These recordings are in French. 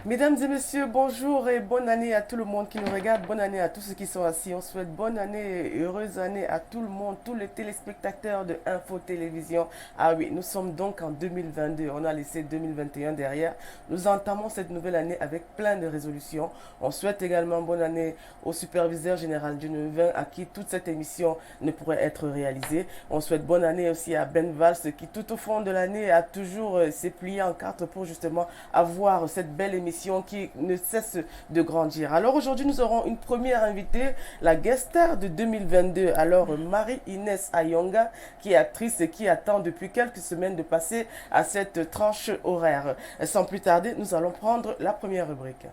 Mesdames et messieurs, bonjour et bonne année à tout le monde qui nous regarde. Bonne année à tous ceux qui sont assis. On souhaite bonne année et heureuse année à tout le monde, tous les téléspectateurs de Info Télévision. Ah oui, nous sommes donc en 2022. On a laissé 2021 derrière. Nous entamons cette nouvelle année avec plein de résolutions. On souhaite également bonne année au superviseur général du Nevin à qui toute cette émission ne pourrait être réalisée. On souhaite bonne année aussi à Ben Valls qui tout au fond de l'année a toujours s'est plié en quatre pour justement avoir cette belle émission qui ne cesse de grandir. Alors aujourd'hui, nous aurons une première invitée, la guest star de 2022. Alors Marie-Inès Ayonga, qui est actrice et qui attend depuis quelques semaines de passer à cette tranche horaire. Sans plus tarder, nous allons prendre la première rubrique.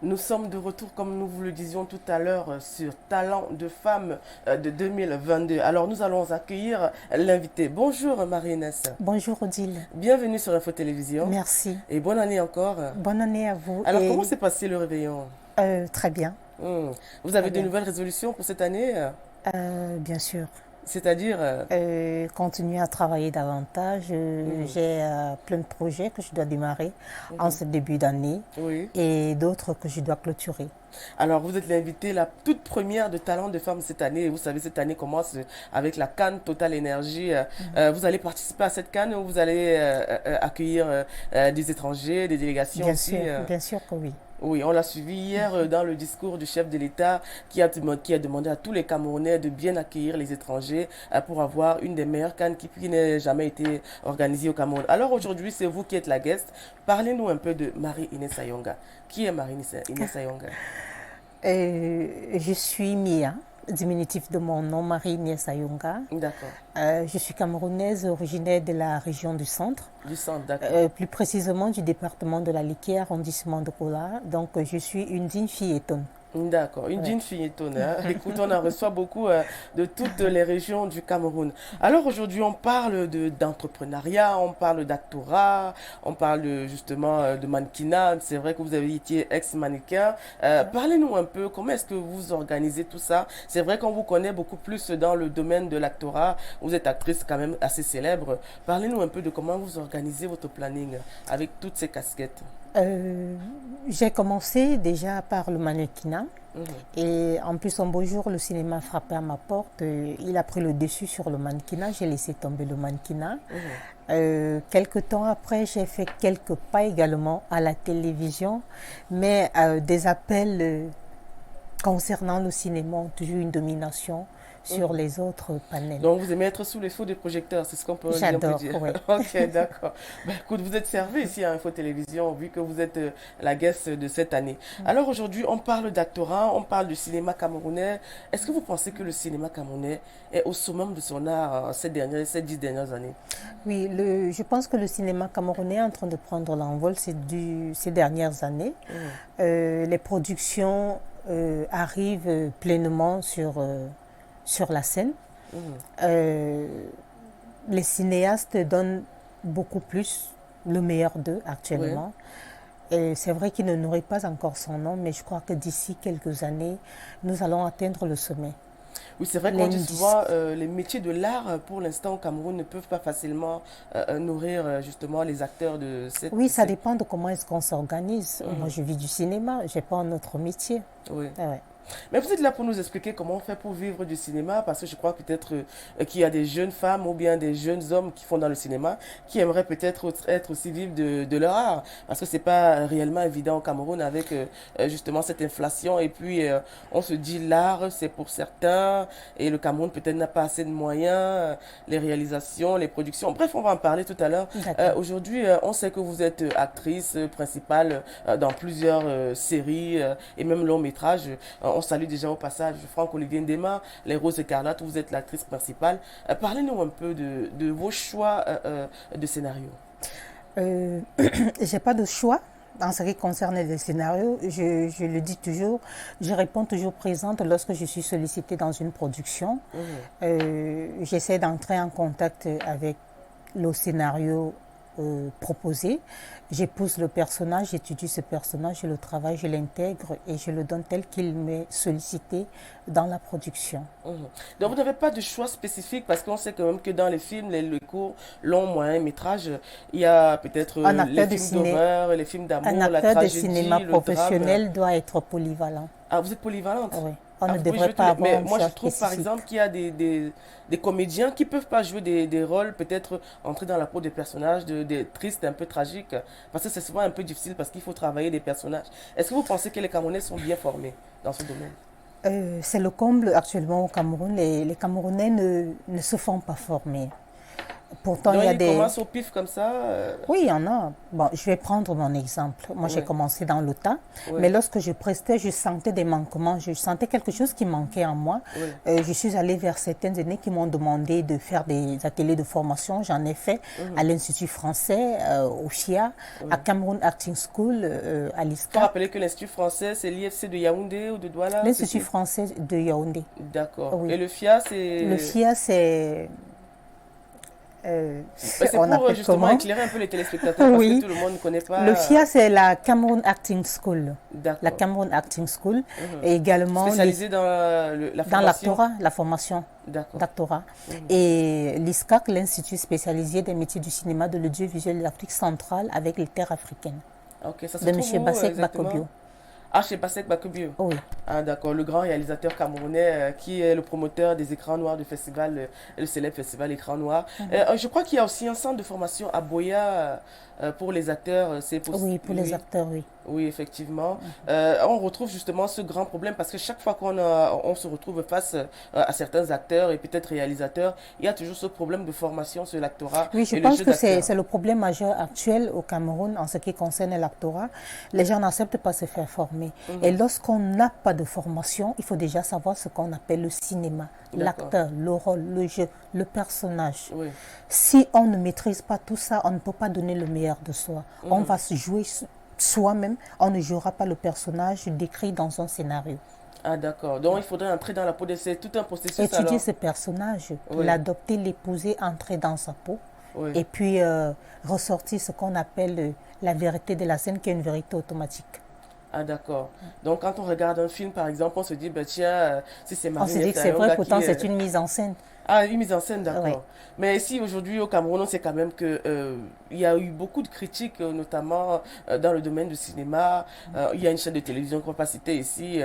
Nous sommes de retour, comme nous vous le disions tout à l'heure, sur Talent de femmes de 2022. Alors, nous allons accueillir l'invité. Bonjour Marie-Inès. Bonjour Odile. Bienvenue sur Info Télévision. Merci. Et bonne année encore. Bonne année à vous. Alors, comment s'est passé le réveillon? Très bien. Vous avez de nouvelles résolutions pour cette année? Bien sûr. C'est-à-dire continuer à travailler davantage. J'ai plein de projets que je dois démarrer en ce début d'année et d'autres que je dois clôturer. Alors, vous êtes l'invitée, la toute première de Talent de femmes cette année. Vous savez, cette année commence avec la CAN Total Énergie. Vous allez participer à cette CAN où vous allez accueillir des étrangers, des délégations aussi. Bien sûr que oui. Oui, on l'a suivi hier dans le discours du chef de l'État qui a demandé à tous les Camerounais de bien accueillir les étrangers pour avoir une des meilleures CAN qui n'ait jamais été organisée au Cameroun. Alors aujourd'hui, c'est vous qui êtes la guest. Parlez-nous un peu de Marie-Inès Ayonga. Qui est Marie-Inès Ayonga? Je suis Mia, diminutif de mon nom, Marie-Inès Ayonga. D'accord. Je suis camerounaise, originaire de la région du centre. Du centre, d'accord. Plus précisément du département de la Liké, arrondissement de Kola. Donc je suis une digne filletonne. D'accord, une digne filletonne. Hein. Écoute, on en reçoit beaucoup de toutes les régions du Cameroun. Alors aujourd'hui, on parle d'entrepreneuriat, on parle d'actorat, on parle justement de mannequinat. C'est vrai que vous avez été ex-mannequin. Parlez-nous un peu, comment est-ce que vous organisez tout ça? C'est vrai qu'on vous connaît beaucoup plus dans le domaine de l'actorat. Vous êtes actrice quand même assez célèbre. Parlez-nous un peu de comment vous organisez votre planning avec toutes ces casquettes. J'ai commencé déjà par le mannequinat. Et en plus, un beau jour, le cinéma a frappé à ma porte. Il a pris le dessus sur le mannequinat. J'ai laissé tomber le mannequinat. Quelque temps après, j'ai fait quelques pas également à la télévision. Mais des appels concernant le cinéma ont toujours une domination sur les autres panels. Donc vous aimez être sous les feux des projecteurs, c'est ce qu'on peut, J'adore, dire. Oui. Ok, d'accord. Ben, écoute, vous êtes servi ici à Info Télévision, vu que vous êtes la guest de cette année. Alors aujourd'hui, on parle d'actorat, on parle du cinéma camerounais. Est-ce que vous pensez que le cinéma camerounais est au summum de son art ces 10 dernières années? Oui, je pense que le cinéma camerounais est en train de prendre l'envol ces dernières années. Les productions arrivent pleinement sur la scène. Les cinéastes donnent beaucoup plus le meilleur d'eux actuellement. Et c'est vrai qu'il ne nourrit pas encore son nom, mais je crois que d'ici quelques années, nous allons atteindre le sommet. Oui, c'est vrai qu'on dit souvent les métiers de l'art, pour l'instant, au Cameroun, ne peuvent pas facilement nourrir justement les acteurs de cette... Oui, ça dépend de comment est-ce qu'on s'organise. Moi, je vis du cinéma, je n'ai pas un autre métier. Oui. Mais vous êtes là pour nous expliquer comment on fait pour vivre du cinéma, parce que je crois peut-être qu'il y a des jeunes femmes ou bien des jeunes hommes qui font dans le cinéma qui aimeraient peut-être être aussi vivre de leur art, parce que c'est pas réellement évident au Cameroun avec justement cette inflation, et puis on se dit l'art c'est pour certains et le Cameroun peut-être n'a pas assez de moyens, les réalisations, les productions, bref on va en parler tout à l'heure. Aujourd'hui on sait que vous êtes actrice principale dans plusieurs séries et même longs métrages. On salue déjà au passage Franck-Olivier Ndema, Les Roses écarlates, où vous êtes l'actrice principale. Parlez-nous un peu de vos choix de scénario. J'ai pas de choix en ce qui concerne les scénarios. Je le dis toujours, je réponds toujours présente lorsque je suis sollicitée dans une production. J'essaie d'entrer en contact avec le scénario proposé. J'épouse le personnage, j'étudie ce personnage, je le travaille, je l'intègre et je le donne tel qu'il m'est sollicité dans la production. Donc vous n'avez pas de choix spécifique parce qu'on sait quand même que dans les films, les courts, longs, moyens métrages, il y a peut-être les films d'horreur, les films d'amour, la tragédie, un acteur de cinéma professionnel drame. doit être polyvalent. Ah, vous êtes polyvalente? Oui. On ne Oui, devrait pas avoir mais un moi je choix trouve par spécifique. exemple qu'il y a des comédiens qui peuvent pas jouer des rôles, peut-être entrer dans la peau des personnages, des tristes, un peu tragiques, parce que c'est souvent un peu difficile parce qu'il faut travailler des personnages. Est-ce que vous pensez que les Camerounais sont bien formés dans ce domaine? C'est le comble actuellement au Cameroun. Les Camerounais ne se font pas former. Pourtant, Donc il y a ils des... commencent au pif comme ça. Oui, il y en a. Bon, je vais prendre mon exemple. Moi, j'ai Ouais, commencé dans l'OTA, mais ouais, lorsque je prestais, je sentais des manquements, je sentais quelque chose qui manquait en moi. ouais. Je suis allée vers certaines aînées qui m'ont demandé de faire des ateliers de formation. J'en ai fait à Mhm, l'Institut français, au CHIA, à ouais. Cameroun Acting School, à Il faut l'ISCA, rappeler que l'Institut français, c'est l'IFC de Yaoundé ou de Douala, c'est l'Institut qui? français de Yaoundé. D'accord. Oui. Et le FIA, Le c'est FIA, c'est... ben, c'est on pour appelle justement comment? éclairer un peu les téléspectateurs parce que Oui. tout le monde ne connaît Le pas. FIA, c'est la Cameroun Acting School. La D'accord. Cameroun Acting School. Mhm. Et également Spécialisé dans la dans formation. l'actorat, la formation D'accord. d'actorat. Mhm. Et l'ISCAC, l'Institut spécialisé des métiers du cinéma, de l'audiovisuel de l'Afrique centrale avec les terres africaines. Ok, ça se De trouve M. où Bassek exactement? Bakobio. Ah, chez Pasek Bakubio. Oui. Ah, d'accord. Le grand réalisateur camerounais qui est le promoteur des écrans noirs du festival, le célèbre festival Écran Noir. Je crois qu'il y a aussi un centre de formation à Boya pour les acteurs. C'est Oui, pour les oui. acteurs, oui. Oui, effectivement. On retrouve justement ce grand problème parce que chaque fois on se retrouve face à certains acteurs et peut-être réalisateurs, il y a toujours ce problème de formation sur l'actorat Oui, je et le pense jeu que d'acteur. c'est le problème majeur actuel au Cameroun en ce qui concerne l'actorat. Les gens n'acceptent pas se faire former. Et Mhm. lorsqu'on n'a pas de formation, il faut déjà savoir ce qu'on appelle le cinéma, D'accord. l'acteur, le rôle, le jeu, le personnage. Oui. Si on ne maîtrise pas tout ça, on ne peut pas donner le meilleur de soi. On Mhm. va se jouer soi-même, on ne jouera pas le personnage décrit dans un scénario. Ah, d'accord. Donc, il faudrait entrer dans la peau de... C'est tout un processus Étudier alors. ce personnage, Oui, l'adopter, l'épouser, entrer dans sa peau oui. et puis ressortir ce qu'on appelle la vérité de la scène qui est une vérité automatique. Ah, d'accord. Donc, quand on regarde un film, par exemple, on se dit, ben, tiens, si c'est On se dit Marie-Nef que c'est vrai, Ayonga qui pourtant c'est est... une mise en scène. Ah, une mise en scène, Oui. d'accord. Mais ici, aujourd'hui, au Cameroun, on sait quand même que il y a eu beaucoup de critiques, notamment dans le domaine du cinéma. Il y a une chaîne de télévision qu'on va pas citer ici,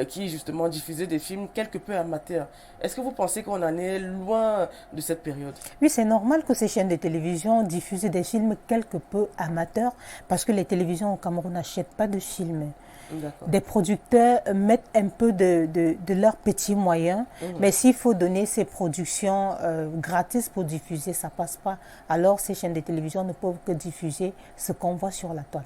qui justement diffusait des films quelque peu amateurs. Est-ce que vous pensez qu'on en est loin de cette période? Oui, c'est normal que ces chaînes de télévision diffusent des films quelque peu amateurs parce que les télévisions au Cameroun n'achètent pas de films. D'accord. Des producteurs mettent un peu de leurs petits moyens, Mhm. mais s'il faut donner ces productions gratis pour diffuser, ça passe pas. Alors ces chaînes de télévision ne peuvent que diffuser ce qu'on voit sur la toile.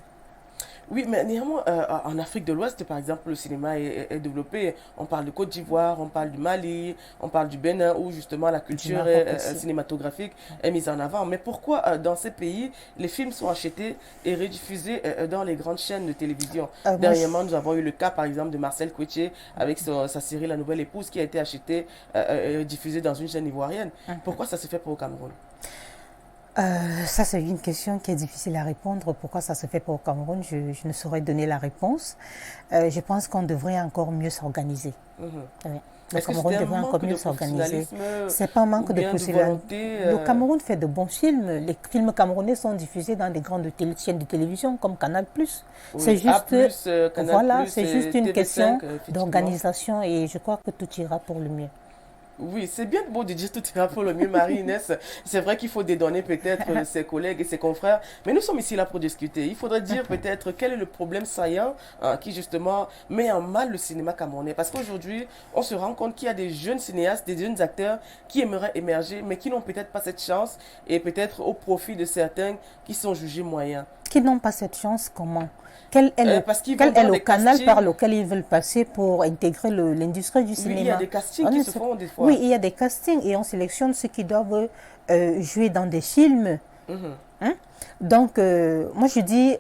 Oui, mais néanmoins, en Afrique de l'Ouest, par exemple, le cinéma est développé. On parle de Côte d'Ivoire, on parle du Mali, on parle du Bénin, où justement la Du culture Maroc aussi. cinématographique est mise en avant. Mais pourquoi dans ces pays, les films sont achetés et rediffusés dans les grandes chaînes de télévision? Moi, Dernièrement, nous avons eu le cas, par exemple, de Marcel Kouetché avec sa série La Nouvelle Épouse qui a été achetée et diffusée dans une chaîne ivoirienne. Pourquoi ça se fait pas au Cameroun? Ça, c'est une question qui est difficile à répondre. Pourquoi ça se fait pas au Cameroun? Je ne saurais donner la réponse. Je pense qu'on devrait encore mieux s'organiser. Mhm. Oui. Le Est-ce que Cameroun c'était un devrait encore manque mieux de s'organiser. professionnalisme C'est pas un ou manque de bien de possibilité. volonté Le Cameroun fait de bons films. Les films camerounais sont diffusés dans des grandes chaînes de télévision comme Canal+. C'est Oui, A+, juste, Canal+, voilà, c'est juste une TV5, question effectivement. d'organisation et je crois que tout ira pour le mieux. Oui, c'est bien beau de dire tout ira pour le mieux, Marie-Inès. C'est vrai qu'il faut dédonner peut-être ses collègues et ses confrères, mais nous sommes ici là pour discuter. Il faudrait dire peut-être quel est le problème saillant qui justement met en mal le cinéma camerounais. Parce qu'aujourd'hui, on se rend compte qu'il y a des jeunes cinéastes, des jeunes acteurs qui aimeraient émerger, mais qui n'ont peut-être pas cette chance et peut-être au profit de certains qui sont jugés moyens. Qui n'ont pas cette chance, comment? Quel est Parce qu'ils vont quel est dans le des canal castings. par lequel ils veulent passer pour intégrer l'industrie du Oui, il y a cinéma? des castings On qui ne se sait- font des fois. Oui, il y a des castings et on sélectionne ceux qui doivent jouer dans des films. Mhm. Hein? Donc, moi je dis,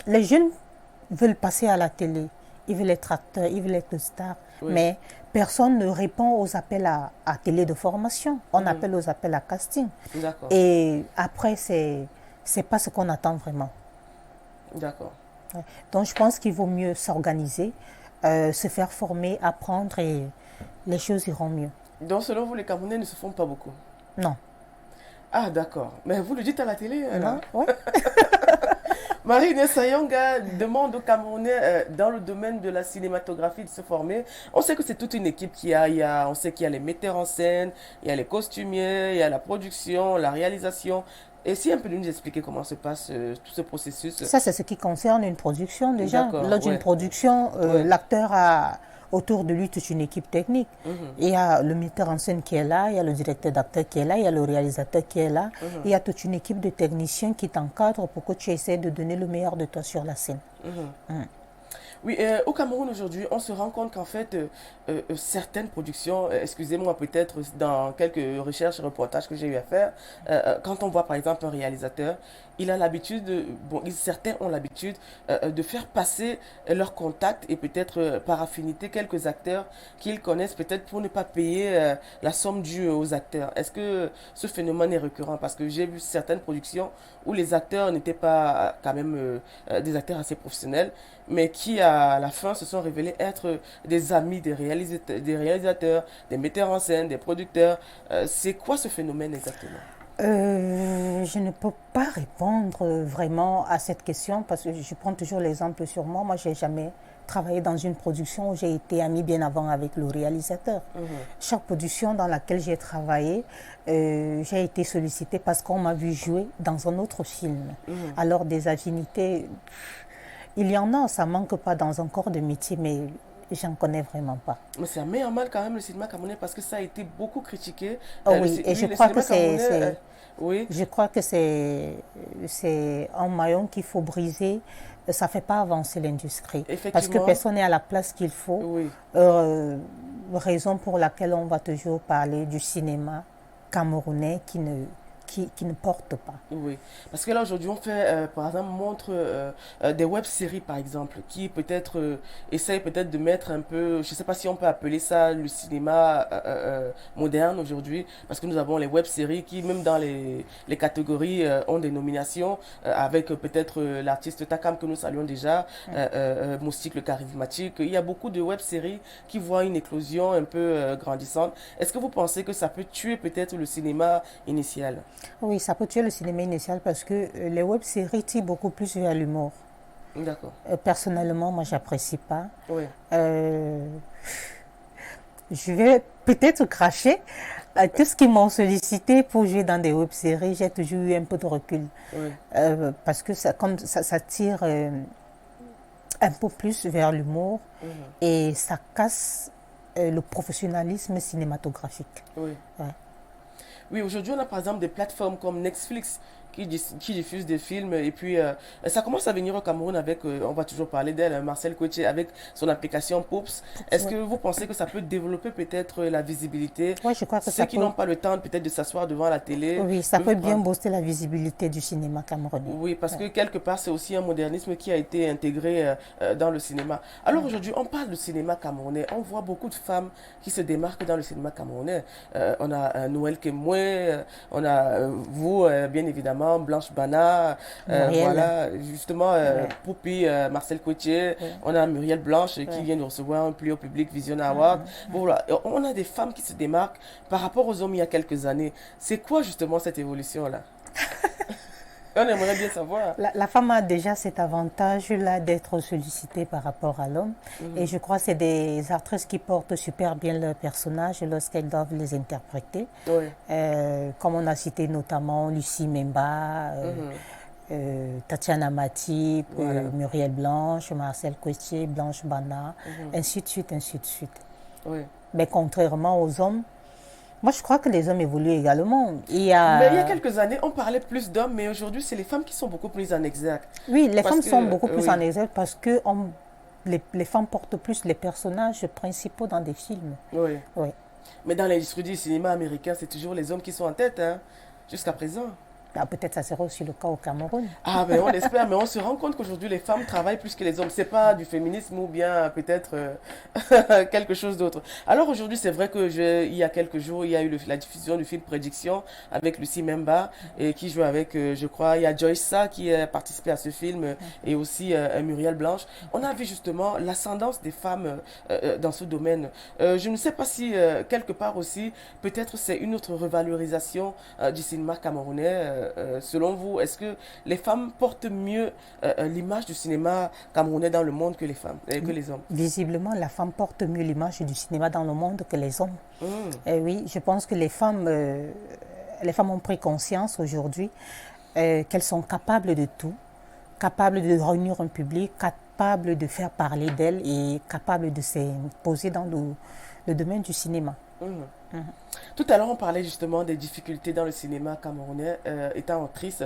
les jeunes veulent passer à la télé, ils veulent être acteurs, ils veulent être stars, Oui. mais personne ne répond aux appels à télé de formation. On appelle aux appels à casting. D'accord. Et après, c'est pas ce qu'on attend vraiment. D'accord. Ouais. Donc, je pense qu'il vaut mieux s'organiser, se faire former, apprendre et les choses iront mieux. Donc, selon vous, les Camerounais ne se font pas beaucoup? Non. Ah, d'accord. Mais vous le dites à la télé, là. Non, ouais. Marie-Inès Sayonga demande aux Camerounais dans le domaine de la cinématographie de se former. On sait que c'est toute une équipe on sait qu'il y a les metteurs en scène, il y a les costumiers, il y a la production, la réalisation. Essayez un peu de nous expliquer comment se passe tout ce processus. Ça, c'est ce qui concerne une production déjà. D'accord, Lors d'une ouais. production, Ouais. l'acteur a autour de lui toute une équipe technique. Il y a le metteur en scène qui est là, il y a le directeur d'acteur qui est là, il y a le réalisateur qui est là. Il y a toute une équipe de techniciens qui t'encadrent pour que tu essaies de donner le meilleur de toi sur la scène. Oui, au Cameroun aujourd'hui, on se rend compte qu'en fait, certaines productions, excusez-moi peut-être dans quelques recherches et reportages que j'ai eu à faire, quand on voit par exemple un réalisateur, il a l'habitude, certains ont l'habitude de faire passer leurs contacts et peut-être par affinité quelques acteurs qu'ils connaissent peut-être pour ne pas payer la somme due aux acteurs. Est-ce que ce phénomène est récurrent? Parce que j'ai vu certaines productions où les acteurs n'étaient pas quand même des acteurs assez professionnels, mais qui à la fin se sont révélés être des amis des réalisateurs, des metteurs en scène, des producteurs. C'est quoi ce phénomène exactement? Je ne peux pas répondre vraiment à cette question parce que je prends toujours l'exemple sur moi. Moi, je n'ai jamais travaillé dans une production où j'ai été amie bien avant avec le réalisateur. Chaque production dans laquelle j'ai travaillé, j'ai été sollicitée parce qu'on m'a vu jouer dans un autre film. Alors, des affinités, il y en a, ça ne manque pas dans un corps de métier, mais j'en connais vraiment pas. Mais ça met en mal quand même le cinéma camerounais parce que ça a été beaucoup critiqué. Oui, et je crois que c'est... Oui. Je crois que c'est un maillon qu'il faut briser. Ça ne fait pas avancer l'industrie. Parce que personne n'est à la place qu'il faut. Oui. Raison pour laquelle on va toujours parler du cinéma camerounais qui ne porte pas. Oui, parce que là aujourd'hui on fait, par exemple, montre des web-séries par exemple, qui peut-être essayent peut-être de mettre un peu, je ne sais pas si on peut appeler ça le cinéma moderne aujourd'hui, parce que nous avons les web-séries qui même dans les catégories ont des nominations, avec peut-être l'artiste Takam que nous saluons déjà, Moustique le charismatique. Il y a beaucoup de web-séries qui voient une éclosion un peu grandissante. Est-ce que vous pensez que ça peut tuer peut-être le cinéma initial? Oui, ça peut tuer le cinéma initial parce que les web-séries tirent beaucoup plus vers l'humour. D'accord. Personnellement, moi, j'apprécie pas. Oui. Je vais peut-être cracher. Tout ce qui m'ont sollicité pour jouer dans des web-séries, j'ai toujours eu un peu de recul. Oui. Parce que ça tire un peu plus vers l'humour et ça casse le professionnalisme cinématographique. Oui. Ouais. Oui, aujourd'hui, on a par exemple des plateformes comme Netflix qui diffusent des films. Et puis, ça commence à venir au Cameroun avec, on va toujours parler d'elle, Marcel Coetier, avec son application Poops. Est-ce que vous pensez que ça peut développer peut-être la visibilité? Oui, je crois que ceux qui n'ont pas le temps peut-être de s'asseoir devant la télé. Oui, ça peut bien booster la visibilité du cinéma camerounais. Oui, parce que quelque part, c'est aussi un modernisme qui a été intégré dans le cinéma. Alors aujourd'hui, on parle de cinéma camerounais. On voit beaucoup de femmes qui se démarquent dans le cinéma camerounais. On a Noël Kemoué, on a vous, bien évidemment, Blanche Bana, voilà, justement, Poupi, Marcel Coetier, on a Muriel Blanche qui vient de recevoir un prix au public Vision Award. Bon, voilà. On a des femmes qui se démarquent par rapport aux hommes il y a quelques années. C'est quoi justement cette évolution-là? On aimerait bien savoir. La femme a déjà cet avantage-là d'être sollicitée par rapport à l'homme. Et je crois que c'est des actrices qui portent super bien leurs personnages lorsqu'elles doivent les interpréter. Oui. Comme on a cité notamment Lucie Memba, Tatiana Matip, Voilà. Muriel Blanche, Marcel Coetier, Blanche Bana, ainsi de suite, ainsi de suite. Oui. Mais contrairement aux hommes, moi, je crois que les hommes évoluent également. Mais il y a quelques années, on parlait plus d'hommes, mais aujourd'hui, c'est les femmes qui sont beaucoup plus en exergue. Oui, les femmes sont beaucoup plus en exergue parce que les femmes portent plus les personnages principaux dans des films. Oui. Oui. Mais dans l'industrie du cinéma américain, c'est toujours les hommes qui sont en tête, hein, jusqu'à présent. Ah, peut-être ça sera aussi le cas au Cameroun. Ah ben on espère, mais on se rend compte qu'aujourd'hui les femmes travaillent plus que les hommes. C'est pas du féminisme ou bien peut-être quelque chose d'autre. Alors aujourd'hui c'est vrai que il y a quelques jours il y a eu la diffusion du film Prédiction avec Lucie Memba et qui joue avec, je crois, il y a Joyce Sa qui a participé à ce film et aussi Muriel Blanche. On a vu justement l'ascendance des femmes dans ce domaine. Je ne sais pas si quelque part aussi peut-être c'est une autre revalorisation du cinéma camerounais. Selon vous, est-ce que les femmes portent mieux l'image du cinéma camerounais dans le monde que les femmes, que les hommes? Visiblement, la femme porte mieux l'image du cinéma dans le monde que les hommes. Mm. Et oui, je pense que les femmes ont pris conscience aujourd'hui qu'elles sont capables de tout, capables de réunir un public, capables de faire parler d'elles et capables de s'imposer dans le domaine du cinéma. Mm. Tout à l'heure, on parlait justement des difficultés dans le cinéma camerounais étant actrice.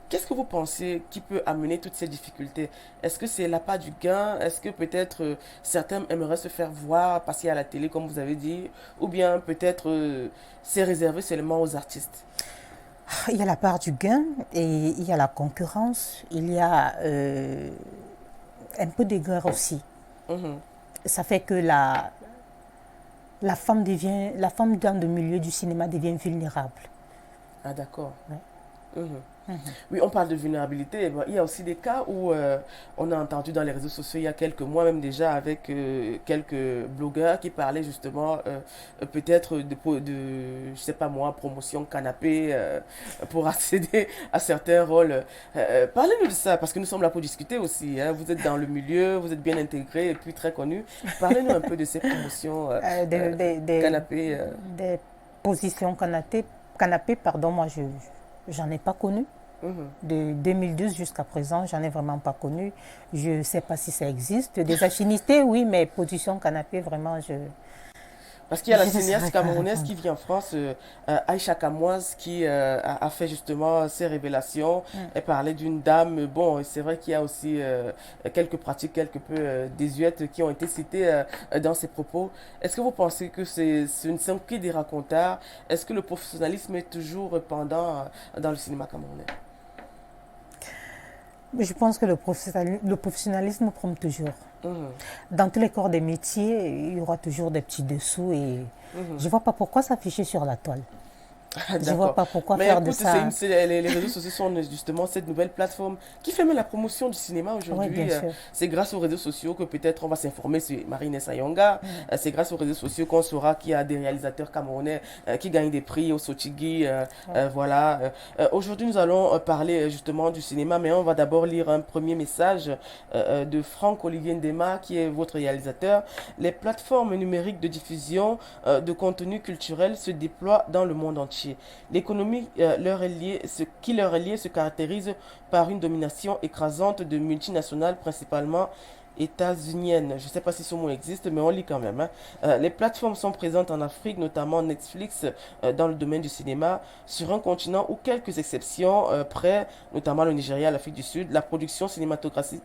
Qu'est-ce que vous pensez qui peut amener toutes ces difficultés? Est-ce que c'est l'appât du gain? Est-ce que peut-être certains aimeraient se faire voir, passer à la télé, comme vous avez dit? Ou bien peut-être c'est réservé seulement aux artistes? Il y a la part du gain et il y a la concurrence. Il y a un peu de guerre aussi. Mhm. Ça fait que la femme dans le milieu du cinéma devient vulnérable. Ah d'accord. Ouais. Mhm. Mhm. Oui, on parle de vulnérabilité. Bon, il y a aussi des cas où on a entendu dans les réseaux sociaux il y a quelques mois même déjà avec quelques blogueurs qui parlaient justement peut-être je sais pas moi, promotion canapé pour accéder à certains rôles. Parlez-nous de ça parce que nous sommes là pour discuter aussi. Hein. Vous êtes dans le milieu, vous êtes bien intégré et puis très connu. Parlez-nous un peu de ces promotions canapé. Des positions canapé, pardon, moi j'en ai pas connu. Mhm. De 2012 jusqu'à présent, j'en ai vraiment pas connu. Je sais pas si ça existe. Des affinités, oui, mais position canapé, vraiment, Parce qu'il y a la je ne cinéaste saurais pas camerounaise répondre. qui vit en France, Aïcha Kamoise, qui a fait justement ses révélations. Elle parlait d'une dame. Bon, c'est vrai qu'il y a aussi quelques pratiques quelque peu désuètes qui ont été citées dans ses propos. Est-ce que vous pensez que ce ne sont que des racontars? Est-ce que le professionnalisme est toujours pendant dans le cinéma camerounais? Je pense que le professionnalisme prend toujours. Mhm, Dans tous les corps des métiers, il y aura toujours des petits dessous et mhm. je ne vois pas pourquoi s'afficher sur la toile. Ah, Je ne vois d'accord. pas pourquoi Mais faire de écoute, ça. les réseaux sociaux sont justement cette nouvelle plateforme qui fait même la promotion du cinéma Oui, bien aujourd'hui. sûr. C'est grâce aux réseaux sociaux que peut-être on va s'informer sur Marie-Nessa Sayonga. C'est grâce aux réseaux sociaux qu'on saura qu'il y a des réalisateurs camerounais qui gagnent des prix au Sochigi. Voilà. Aujourd'hui, nous allons parler justement du cinéma, mais on va d'abord lire un premier message de Franck-Olivier Ndema, qui est votre réalisateur. Les plateformes numériques de diffusion de contenu culturel se déploient dans le monde entier. L'économie qui leur est liée se caractérise par une domination écrasante de multinationales, principalement états-uniennes. Je ne sais pas si ce mot existe, mais on lit quand même. Hein. Les plateformes sont présentes en Afrique, notamment Netflix dans le domaine du cinéma, sur un continent où quelques exceptions près, notamment le Nigeria, l'Afrique du Sud, la production cinématographique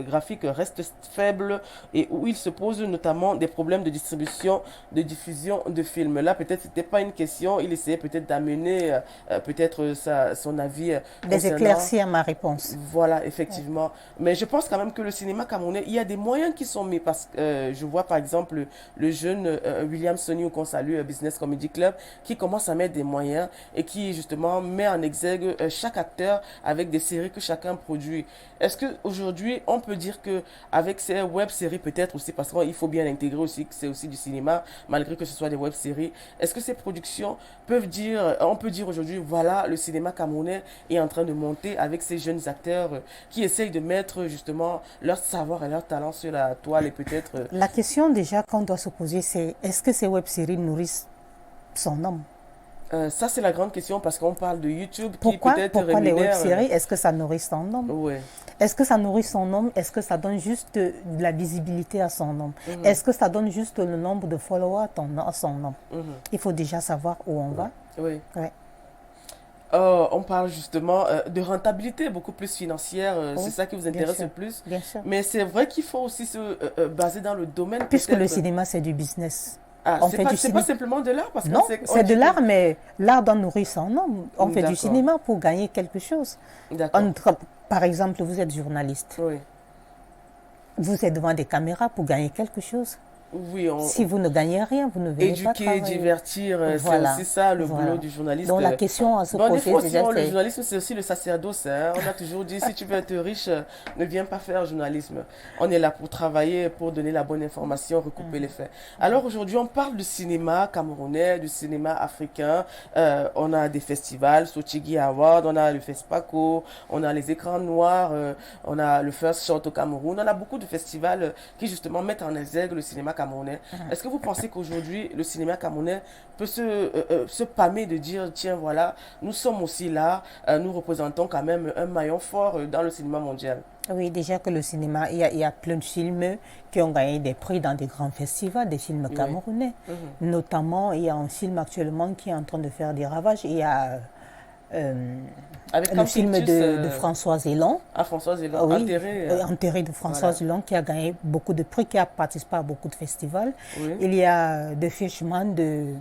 graphique reste faible et où il se pose notamment des problèmes de distribution, de diffusion de films. Là, peut-être c'était pas une question, il essayait peut-être d'amener peut-être son avis Des concernant. éclaircies à ma réponse. Voilà, effectivement. Mais je pense quand même que le cinéma camerounais, il y a des moyens qui sont mis parce que je vois par exemple le jeune William Soniou qu'on salue, Business Comedy Club, qui commence à mettre des moyens et qui justement met en exergue chaque acteur avec des séries que chacun produit. Est-ce que aujourd'hui on peut dire que avec ces web-séries peut-être aussi parce qu'il faut bien intégrer aussi que c'est aussi du cinéma malgré que ce soit des web-séries, est-ce que ces productions peuvent dire, on peut dire aujourd'hui voilà le cinéma camerounais est en train de monter avec ces jeunes acteurs qui essayent de mettre justement leur savoir et leur talent sur la toile et peut-être La question déjà qu'on doit se poser, c'est est-ce que ces web-séries nourrissent son homme? ça c'est la grande question parce qu'on parle de YouTube qui Pourquoi, peut-être pourquoi les rémunère web-séries, est-ce que ça nourrit son homme? ouais. Est-ce que ça nourrit son homme? Est-ce que ça donne juste de la visibilité à son homme? Mhm, Est-ce que ça donne juste le nombre de followers à son homme? mhm, Il faut déjà savoir où on va. oui. Ouais. On parle justement de rentabilité beaucoup plus financière, c'est Oui, ça qui vous bien intéresse sûr, le plus. bien sûr. Mais c'est vrai qu'il faut aussi se baser dans le domaine Puisque le peut-être. cinéma, c'est du business. Ah, On fait du c'est pas cinéma. simplement de l'art parce qu'on Non, sait, on c'est de dit l'art, que... mais l'art doit nourrir son homme. On fait du D'accord, cinéma pour gagner quelque chose. d'accord. Par exemple, vous êtes journaliste. Oui, Vous êtes devant des caméras pour gagner quelque chose. oui, Si vous ne gagnez rien, vous ne venez pas éduquer, travailler. divertir, c'est Voilà, aussi ça le boulot voilà. du journaliste. Donc la question à se Bon, des poser fois aussi, déjà, le c'est journalisme, c'est aussi le sacerdoce, hein. On a toujours dit, si tu veux être riche, ne viens pas faire journalisme. On est là pour travailler, pour donner la bonne information, recouper les faits. Alors aujourd'hui, on parle du cinéma camerounais, du cinéma africain. On a des festivals, Sochigi Award, on a le FESPACO, on a les écrans noirs, on a le First Shot au Cameroun. On a beaucoup de festivals qui justement mettent en exergue le cinéma camerounais. Est-ce que vous pensez qu'aujourd'hui, le cinéma camerounais peut se pâmer de dire, tiens, voilà, nous sommes aussi là, nous représentons quand même un maillon fort dans le cinéma mondial? oui, déjà que le cinéma, il y a plein de films qui ont gagné des prix dans des grands festivals, des films Oui. camerounais. Mhm. Notamment, il y a un film actuellement qui est en train de faire des ravages. Il y a Avec le comme film Pictus, de Françoise Elan. à Françoise Ah Hélène, oui, enterré. Enterré de Voilà. Françoise Elan qui a gagné beaucoup de prix, qui a participé à beaucoup de festivals. Oui. Il y a The Fishman de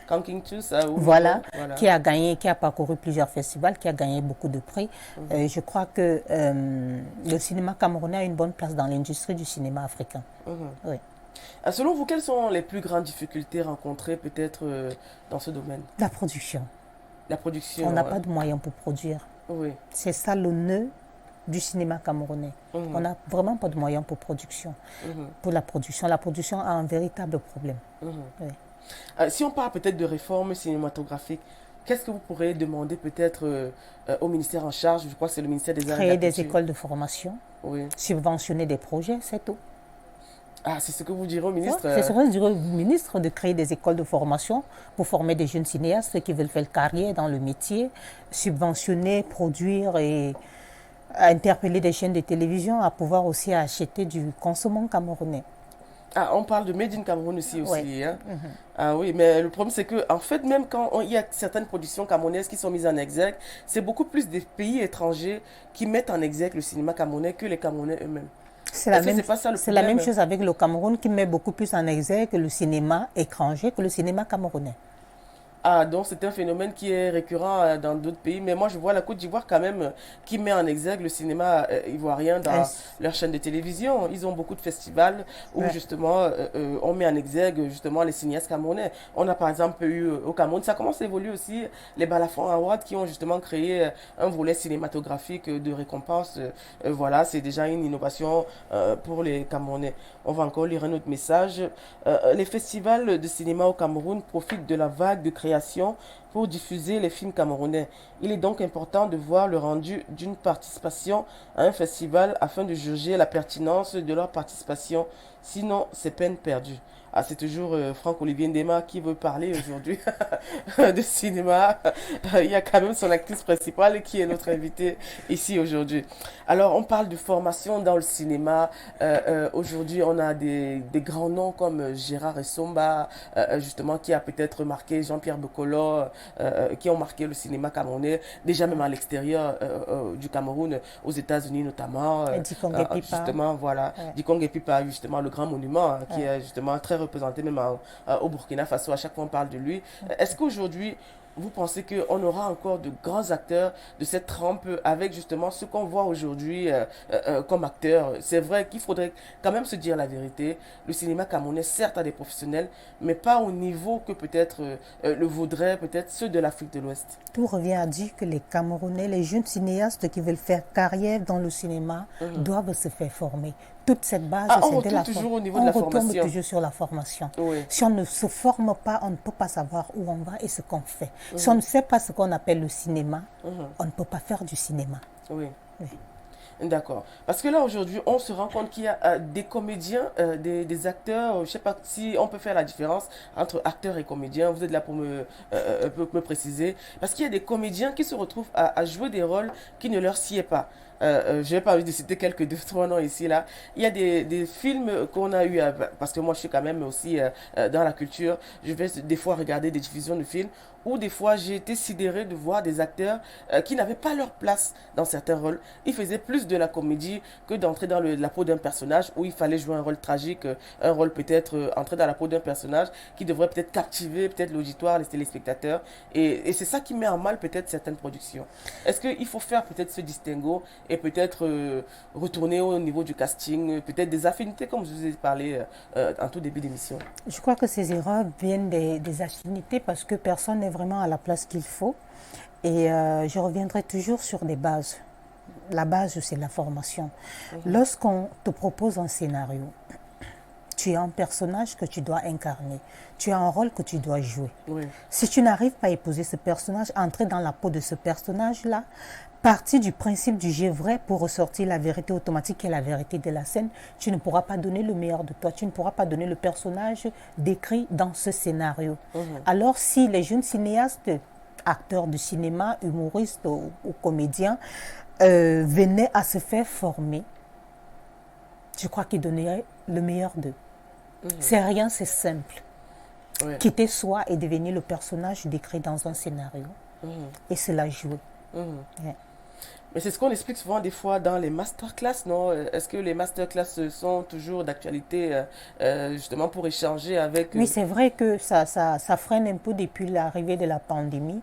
Comme Pictus, voilà, voilà. qui a gagné, qui a parcouru plusieurs festivals, qui a gagné beaucoup de prix. Je crois que le cinéma camerounais a une bonne place dans l'industrie du cinéma africain. Mhm. Oui. Selon vous, quelles sont les plus grandes difficultés rencontrées peut-être dans ce domaine? La production. La On production. n'a pas de moyens pour produire. Oui. C'est ça le nœud du cinéma camerounais. Mhm. On n'a vraiment pas de moyens pour production. Mhm. Pour la production a un véritable problème. Mhm. Oui. Si on parle peut-être de réforme cinématographique, qu'est-ce que vous pourrez demander peut-être au ministère en charge? Je crois que c'est le ministère des Arts et de Créer la des Culture. écoles de formation, Oui. subventionner des projets, c'est tout. Ah, c'est ce que vous direz au ministre. C'est ce que je dirais au ministre, de créer des écoles de formation pour former des jeunes cinéastes qui veulent faire carrière dans le métier, subventionner, produire et interpeller des chaînes de télévision à pouvoir aussi acheter du consommant camerounais. Ah, on parle de Made in Cameroun aussi, Ouais. hein. Ah oui, mais le problème c'est que, en fait, même quand il y a certaines productions camerounaises qui sont mises en exergue, c'est beaucoup plus des pays étrangers qui mettent en exergue le cinéma camerounais que les Camerounais eux-mêmes. C'est la Est-ce que même, c'est pas ça le c'est la même problème? chose avec le Cameroun qui met beaucoup plus en exergue le cinéma étranger que le cinéma camerounais. Ah, donc c'est un phénomène qui est récurrent dans d'autres pays, mais moi je vois la Côte d'Ivoire quand même qui met en exergue le cinéma ivoirien dans leur chaîne de télévision. Ils ont beaucoup de festivals où Ouais. justement on met en exergue justement les cinéastes camerounais. On a par exemple eu au Cameroun, ça commence à évoluer aussi, les Balafon Awards qui ont justement créé un volet cinématographique de récompense. Voilà, c'est déjà une innovation pour les Camerounais. On va encore lire un autre message. Les festivals de cinéma au Cameroun profitent de la vague de création pour diffuser les films camerounais. Il est donc important de voir le rendu d'une participation à un festival afin de juger la pertinence de leur participation. Sinon, c'est peine perdue. Ah, c'est toujours Franck-Olivier Ndema qui veut parler aujourd'hui de cinéma. Il y a quand même son actrice principale qui est notre invitée ici aujourd'hui. Alors, on parle de formation dans le cinéma. Aujourd'hui, on a des grands noms comme Gérard Essomba, justement, qui a peut-être marqué Jean-Pierre Bokolo, qui ont marqué le cinéma camerounais, déjà même à l'extérieur du Cameroun, aux États-Unis notamment. Dikongé Pipa. Justement, voilà. Ouais. Dikongé Pipa, justement, le grand monument, qui est justement très représenté même au Burkina Faso. À chaque fois, on parle de lui. Est-ce qu'aujourd'hui, vous pensez qu'on aura encore de grands acteurs de cette trempe avec justement ce qu'on voit aujourd'hui comme acteurs? C'est vrai qu'il faudrait quand même se dire la vérité. Le cinéma camerounais, certes, a des professionnels, mais pas au niveau que peut-être le voudraient peut-être ceux de l'Afrique de l'Ouest. Tout revient à dire que les Camerounais, les jeunes cinéastes qui veulent faire carrière dans le cinéma doivent se faire former. Toute cette base, Ah, on c'est de retourne la toujours formation. au niveau de la formation. toujours sur la formation. Oui. Si on ne se forme pas, on ne peut pas savoir où on va et ce qu'on fait. Si on ne sait pas ce qu'on appelle le cinéma, on ne peut pas faire du cinéma. Oui. Oui. D'accord. Parce que là, aujourd'hui, on se rend compte qu'il y a des comédiens, des acteurs. Je ne sais pas si on peut faire la différence entre acteurs et comédiens. Vous êtes là pour me préciser. Parce qu'il y a des comédiens qui se retrouvent à jouer des rôles qui ne leur sied pas. Je n'ai pas envie de citer quelques deux, trois noms ici, là. Il y a des films qu'on a eu, parce que moi je suis quand même aussi dans la culture, je vais des fois regarder des diffusions de films où des fois j'ai été sidéré de voir des acteurs qui n'avaient pas leur place dans certains rôles. Ils faisaient plus de la comédie que d'entrer dans la peau d'un personnage où il fallait jouer un rôle tragique, un rôle peut-être entrer dans la peau d'un personnage qui devrait peut-être captiver peut-être l'auditoire, les téléspectateurs. Et c'est ça qui met en mal peut-être certaines productions. Est-ce qu'il faut faire peut-être ce distinguo et peut-être retourner au niveau du casting, peut-être des affinités comme je vous ai parlé en tout début d'émission? Je crois que ces erreurs viennent des affinités parce que personne n'est vraiment à la place qu'il faut. Et je reviendrai toujours sur des bases. La base, c'est la formation. Lorsqu'on te propose un scénario, tu as un personnage que tu dois incarner. Tu as un rôle que tu dois jouer. Oui. Si tu n'arrives pas à épouser ce personnage, entrer dans la peau de ce personnage-là, partir du principe du jeu vrai pour ressortir la vérité automatique et la vérité de la scène, tu ne pourras pas donner le meilleur de toi. Tu ne pourras pas donner le personnage décrit dans ce scénario. Alors si les jeunes cinéastes, acteurs de cinéma, humoristes ou comédiens, venaient à se faire former, je crois qu'ils donneraient le meilleur d'eux. C'est rien, c'est simple. Oui. Quitter soi et devenir le personnage décrit dans un scénario. Et cela jouer. Yeah. Mais c'est ce qu'on explique souvent des fois dans les masterclass, non? Est-ce que les masterclass sont toujours d'actualité justement pour échanger avec... Oui, c'est vrai que ça freine un peu depuis l'arrivée de la pandémie.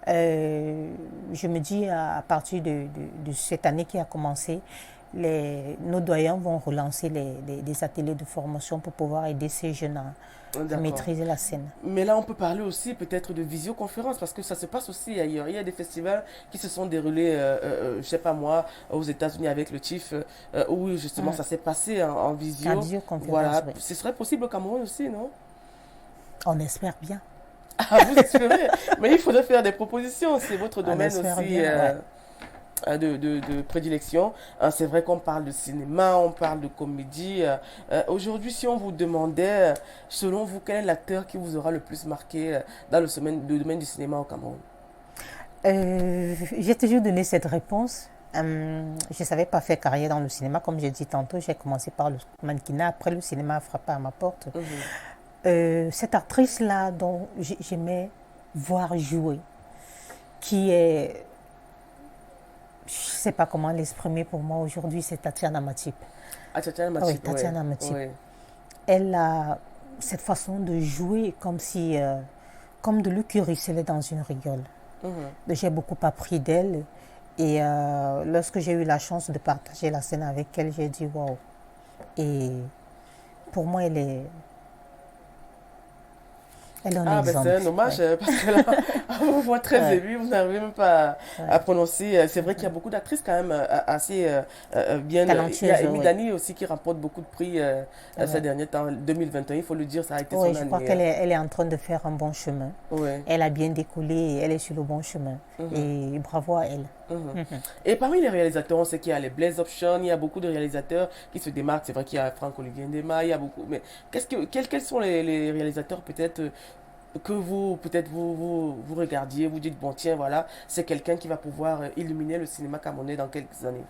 Je me dis à partir de cette année qui a commencé, nos doyens vont relancer des ateliers de formation pour pouvoir aider ces jeunes à maîtriser la scène. Mais là, on peut parler aussi peut-être de visioconférence parce que ça se passe aussi ailleurs. Il y a des festivals qui se sont déroulés, je sais pas moi, aux États-Unis avec le TIFF, où justement ça s'est passé en visio. En visioconférence, Voilà, oui. ce serait possible au Cameroun aussi, non? On espère bien. Ah, vous espérez? Mais il faudrait faire des propositions, c'est votre domaine espère aussi. bien, ouais. De prédilection. C'est vrai qu'on parle de cinéma, on parle de comédie. Aujourd'hui, si on vous demandait, selon vous, quel est l'acteur qui vous aura le plus marqué dans le domaine du cinéma au Cameroun? J'ai toujours donné cette réponse. Je ne savais pas faire carrière dans le cinéma, comme j'ai dit tantôt. J'ai commencé par le mannequinat, après le cinéma a frappé à ma porte. Cette actrice-là dont j'aimais voir jouer, qui est... Je ne sais pas comment l'exprimer pour moi aujourd'hui, c'est Tatiana Matip. Ah, Tatiana Matip, Oui, Tatiana Matip. oui. Elle a cette façon de jouer comme si, comme de l'eau qui ruisselait dans une rigole. J'ai beaucoup appris d'elle. Et lorsque j'ai eu la chance de partager la scène avec elle, j'ai dit waouh. Et pour moi, elle est un exemple. C'est un hommage parce que là, on vous voit très ému, vous n'arrivez même pas à prononcer. C'est vrai qu'il y a beaucoup d'actrices quand même assez bien. Il y a Amy Dani aussi qui remporte beaucoup de prix ces derniers temps. 2021, il faut le dire, ça a été son année. Je crois qu'elle est en train de faire un bon chemin. Elle a bien décollé et elle est sur le bon chemin. Et bravo à elle. Et parmi les réalisateurs, on sait qu'il y a les Blaise Option, il y a beaucoup de réalisateurs qui se démarquent. C'est vrai qu'il y a Franck-Olivier Ndema, il y a beaucoup. Mais quels sont les réalisateurs peut-être que vous regardiez, vous dites bon tiens voilà, c'est quelqu'un qui va pouvoir illuminer le cinéma camerounais dans quelques années?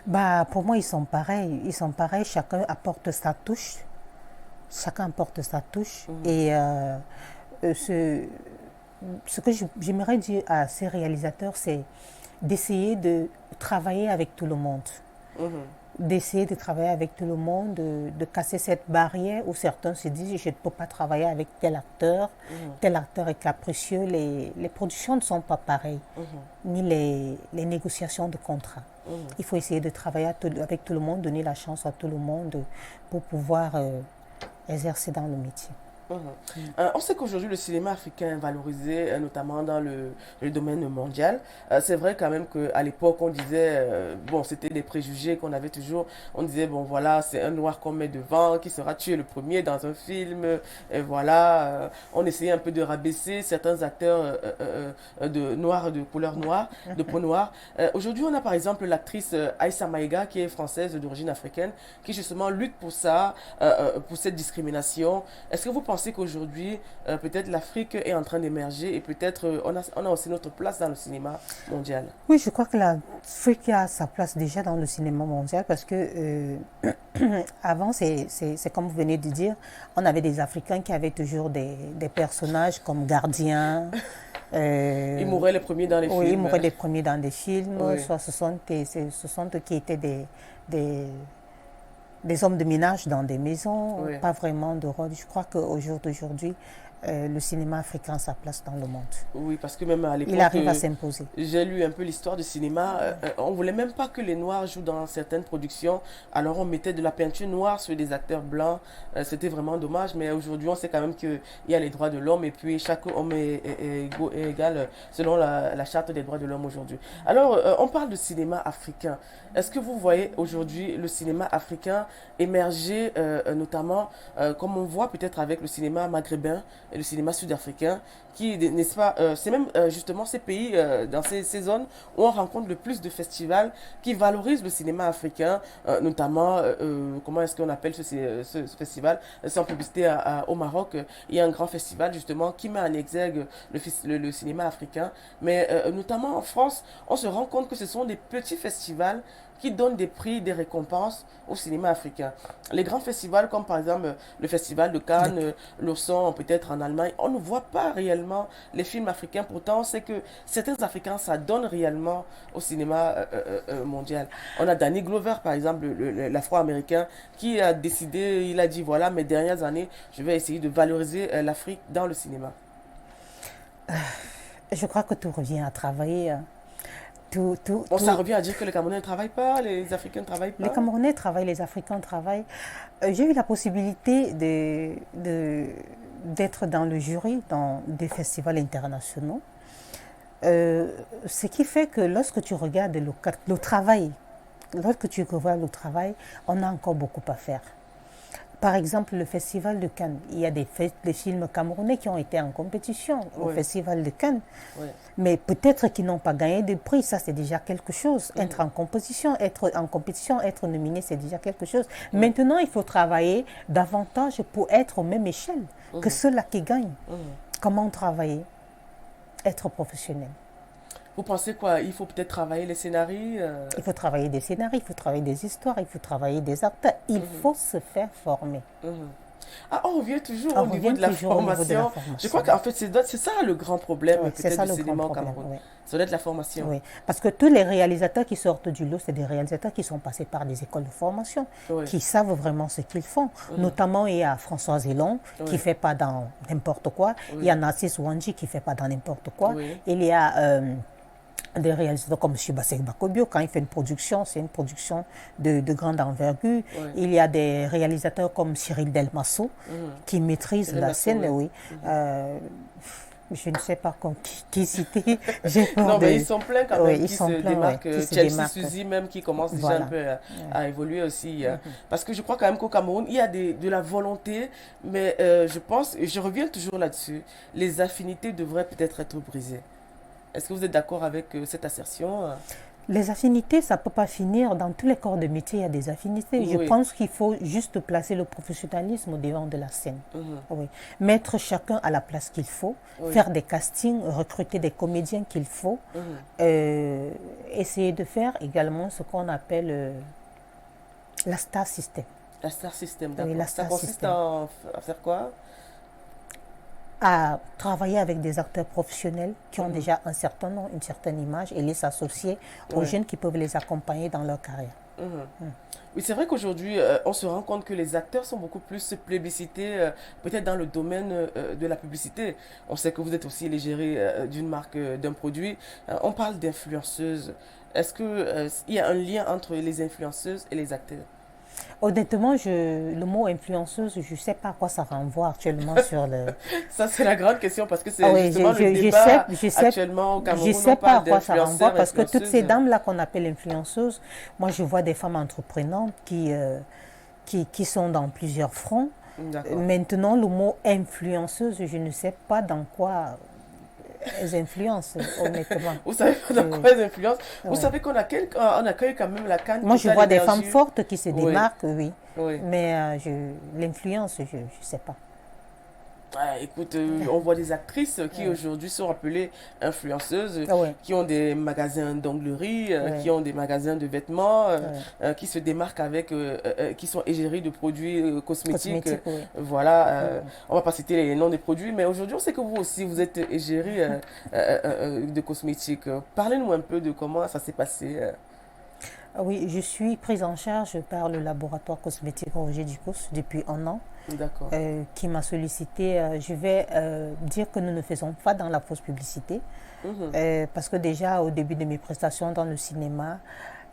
Bah pour moi ils sont pareils, chacun apporte sa touche. Et ce que j'aimerais dire à ces réalisateurs, c'est d'essayer de travailler avec tout le monde. D'essayer de travailler avec tout le monde, de casser cette barrière où certains se disent je ne peux pas travailler avec tel acteur est capricieux. Les productions ne sont pas pareilles, ni les négociations de contrats. Il faut essayer de travailler avec tout le monde, donner la chance à tout le monde pour pouvoir exercer dans le métier. On sait qu'aujourd'hui le cinéma africain est valorisé notamment dans le domaine mondial. C'est vrai quand même qu'à l'époque on disait, bon c'était des préjugés qu'on avait toujours, on disait bon voilà c'est un noir qu'on met devant qui sera tué le premier dans un film, et voilà, on essayait un peu de rabaisser certains acteurs de noirs, de couleur noire, de peau noire. Aujourd'hui on a par exemple l'actrice Aïssa Maïga qui est française d'origine africaine, qui justement lutte pour ça, pour cette discrimination. Est-ce que vous pensez pensez qu'aujourd'hui, peut-être l'Afrique est en train d'émerger et peut-être on a aussi notre place dans le cinéma mondial? Oui, je crois que l'Afrique a sa place déjà dans le cinéma mondial parce que avant, c'est comme vous venez de dire, on avait des Africains qui avaient toujours des personnages comme gardiens. Ils mouraient les premiers dans les Oui, ils films. mouraient les premiers dans des films, Oui. soit ce sont eux qui étaient des, des hommes de ménage dans des maisons, Oui. pas vraiment de rôle. Je crois qu'au jour d'aujourd'hui, le cinéma africain a sa place dans le monde. Oui, parce que même à l'époque, Il arrive à s'imposer. j'ai lu un peu l'histoire du cinéma. On voulait même pas que les Noirs jouent dans certaines productions. Alors on mettait de la peinture noire sur des acteurs blancs. C'était vraiment dommage. Mais aujourd'hui, on sait quand même qu'il y a les droits de l'homme et puis chaque homme est égal selon la charte des droits de l'homme aujourd'hui. Alors, on parle de cinéma africain. Est-ce que vous voyez aujourd'hui le cinéma africain émerger, notamment comme on voit peut-être avec le cinéma maghrébin et le cinéma sud-africain, qui, n'est-ce pas, c'est même justement ces pays, dans ces zones où on rencontre le plus de festivals qui valorisent le cinéma africain, notamment, comment est-ce qu'on appelle ce festival, sans publicité au Maroc, il y a un grand festival justement qui met en exergue le cinéma africain, mais notamment en France, on se rend compte que ce sont des petits festivals qui donnent des prix, des récompenses au cinéma africain. Les grands festivals comme par exemple le festival de Cannes, l'Orson peut-être en Allemagne, on ne voit pas réellement les films africains. Pourtant, on sait que certains Africains, ça donne réellement au cinéma mondial. On a Danny Glover par exemple, l'Afro-Américain, qui a décidé, il a dit voilà, mes dernières années, je vais essayer de valoriser l'Afrique dans le cinéma. Je crois que tout revient à travailler. Bon, ça revient à dire que les Camerounais ne travaillent pas, les Africains ne travaillent pas. Les Camerounais travaillent, les Africains travaillent. J'ai eu la possibilité d'être dans le jury dans des festivals internationaux. Ce qui fait que lorsque tu regardes le travail, lorsque tu revois le travail, on a encore beaucoup à faire. Par exemple, le Festival de Cannes, il y a des films camerounais qui ont été en compétition au Festival de Cannes, mais peut-être qu'ils n'ont pas gagné de prix, ça c'est déjà quelque chose. Être en compétition, être nominé, c'est déjà quelque chose. Maintenant, il faut travailler davantage pour être aux mêmes échelles que ceux-là qui gagnent. Comment travailler? Être professionnel. Vous pensez quoi? Il faut peut-être travailler les scénarios Il faut travailler des scénarios, il faut travailler des histoires, il faut travailler des acteurs. Il faut se faire former. Ah, on revient toujours au niveau de la formation. Je crois qu'en fait, c'est ça le grand problème peut-être du cinéma au Cameroun. Ça doit être la formation. Oui, parce que tous les réalisateurs qui sortent du lot, c'est des réalisateurs qui sont passés par des écoles de formation, qui savent vraiment ce qu'ils font. Notamment, il y a François Zélon qui ne fait pas dans n'importe quoi. Il y a Narcisse Ouandji qui ne fait pas dans n'importe quoi. Il y a des réalisateurs comme M. Bassek Bakobio, quand il fait une production, c'est une production de grande envergure. Il y a des réalisateurs comme Cyril Delmasso qui maîtrisent la scène. Je ne sais pas qui citer. Non, mais ils sont pleins quand même qui se démarquent. Chelsea Suzy Suzy même qui commence déjà un peu à évoluer aussi. Parce que je crois quand même qu'au Cameroun, il y a de la volonté, mais je pense, et je reviens toujours là-dessus, les affinités devraient peut-être être brisées. Est-ce que vous êtes d'accord avec cette assertion? Les affinités, ça ne peut pas finir. Dans tous les corps de métier, il y a des affinités. Je pense qu'il faut juste placer le professionnalisme au devant de la scène. Mettre chacun à la place qu'il faut, faire des castings, recruter des comédiens qu'il faut, essayer de faire également ce qu'on appelle la star system. La star system, d'accord. Ça consiste à faire quoi? À travailler avec des acteurs professionnels qui ont déjà un certain nom, une certaine image et les associer aux jeunes qui peuvent les accompagner dans leur carrière. Oui, c'est vrai qu'aujourd'hui, on se rend compte que les acteurs sont beaucoup plus plébiscités, peut-être dans le domaine de la publicité. On sait que vous êtes aussi l'égérie d'une marque, d'un produit. On parle d'influenceuses. Est-ce qu'il y a un lien entre les influenceuses et les acteurs? Honnêtement, le mot influenceuse, je ne sais pas à quoi ça renvoie actuellement sur le... Ça, c'est la grande question parce que c'est justement le débat actuellement au Cameroun. Je ne sais pas à quoi ça renvoie parce que toutes ces dames-là qu'on appelle influenceuses, moi, je vois des femmes entreprenantes qui sont dans plusieurs fronts. Maintenant, le mot influenceuse, je ne sais pas dans quoi... elles influencent, honnêtement. Vous savez pas dans quoi elles influencent? Vous savez qu'on accueille quand même la Cannes. Moi, je vois des femmes fortes qui se démarquent, oui. Mais l'influence, je ne sais pas. Ouais, écoute, on voit des actrices qui aujourd'hui sont appelées influenceuses, Ouais, qui ont des magasins d'onglerie, qui ouais, ont des magasins de vêtements, ouais. qui se démarquent avec, qui sont égéries de produits cosmétiques. Cosmétique, oui. Voilà, on va pas citer les noms des produits, mais aujourd'hui on sait que vous aussi vous êtes égérie de cosmétiques. Parlez-nous un peu de comment ça s'est passé. Ah oui, je suis prise en charge par le laboratoire cosmétique Roger Ducos depuis un an, D'accord. qui m'a sollicité. Je vais dire que nous ne faisons pas dans la fausse publicité, Mhm. parce que déjà au début de mes prestations dans le cinéma,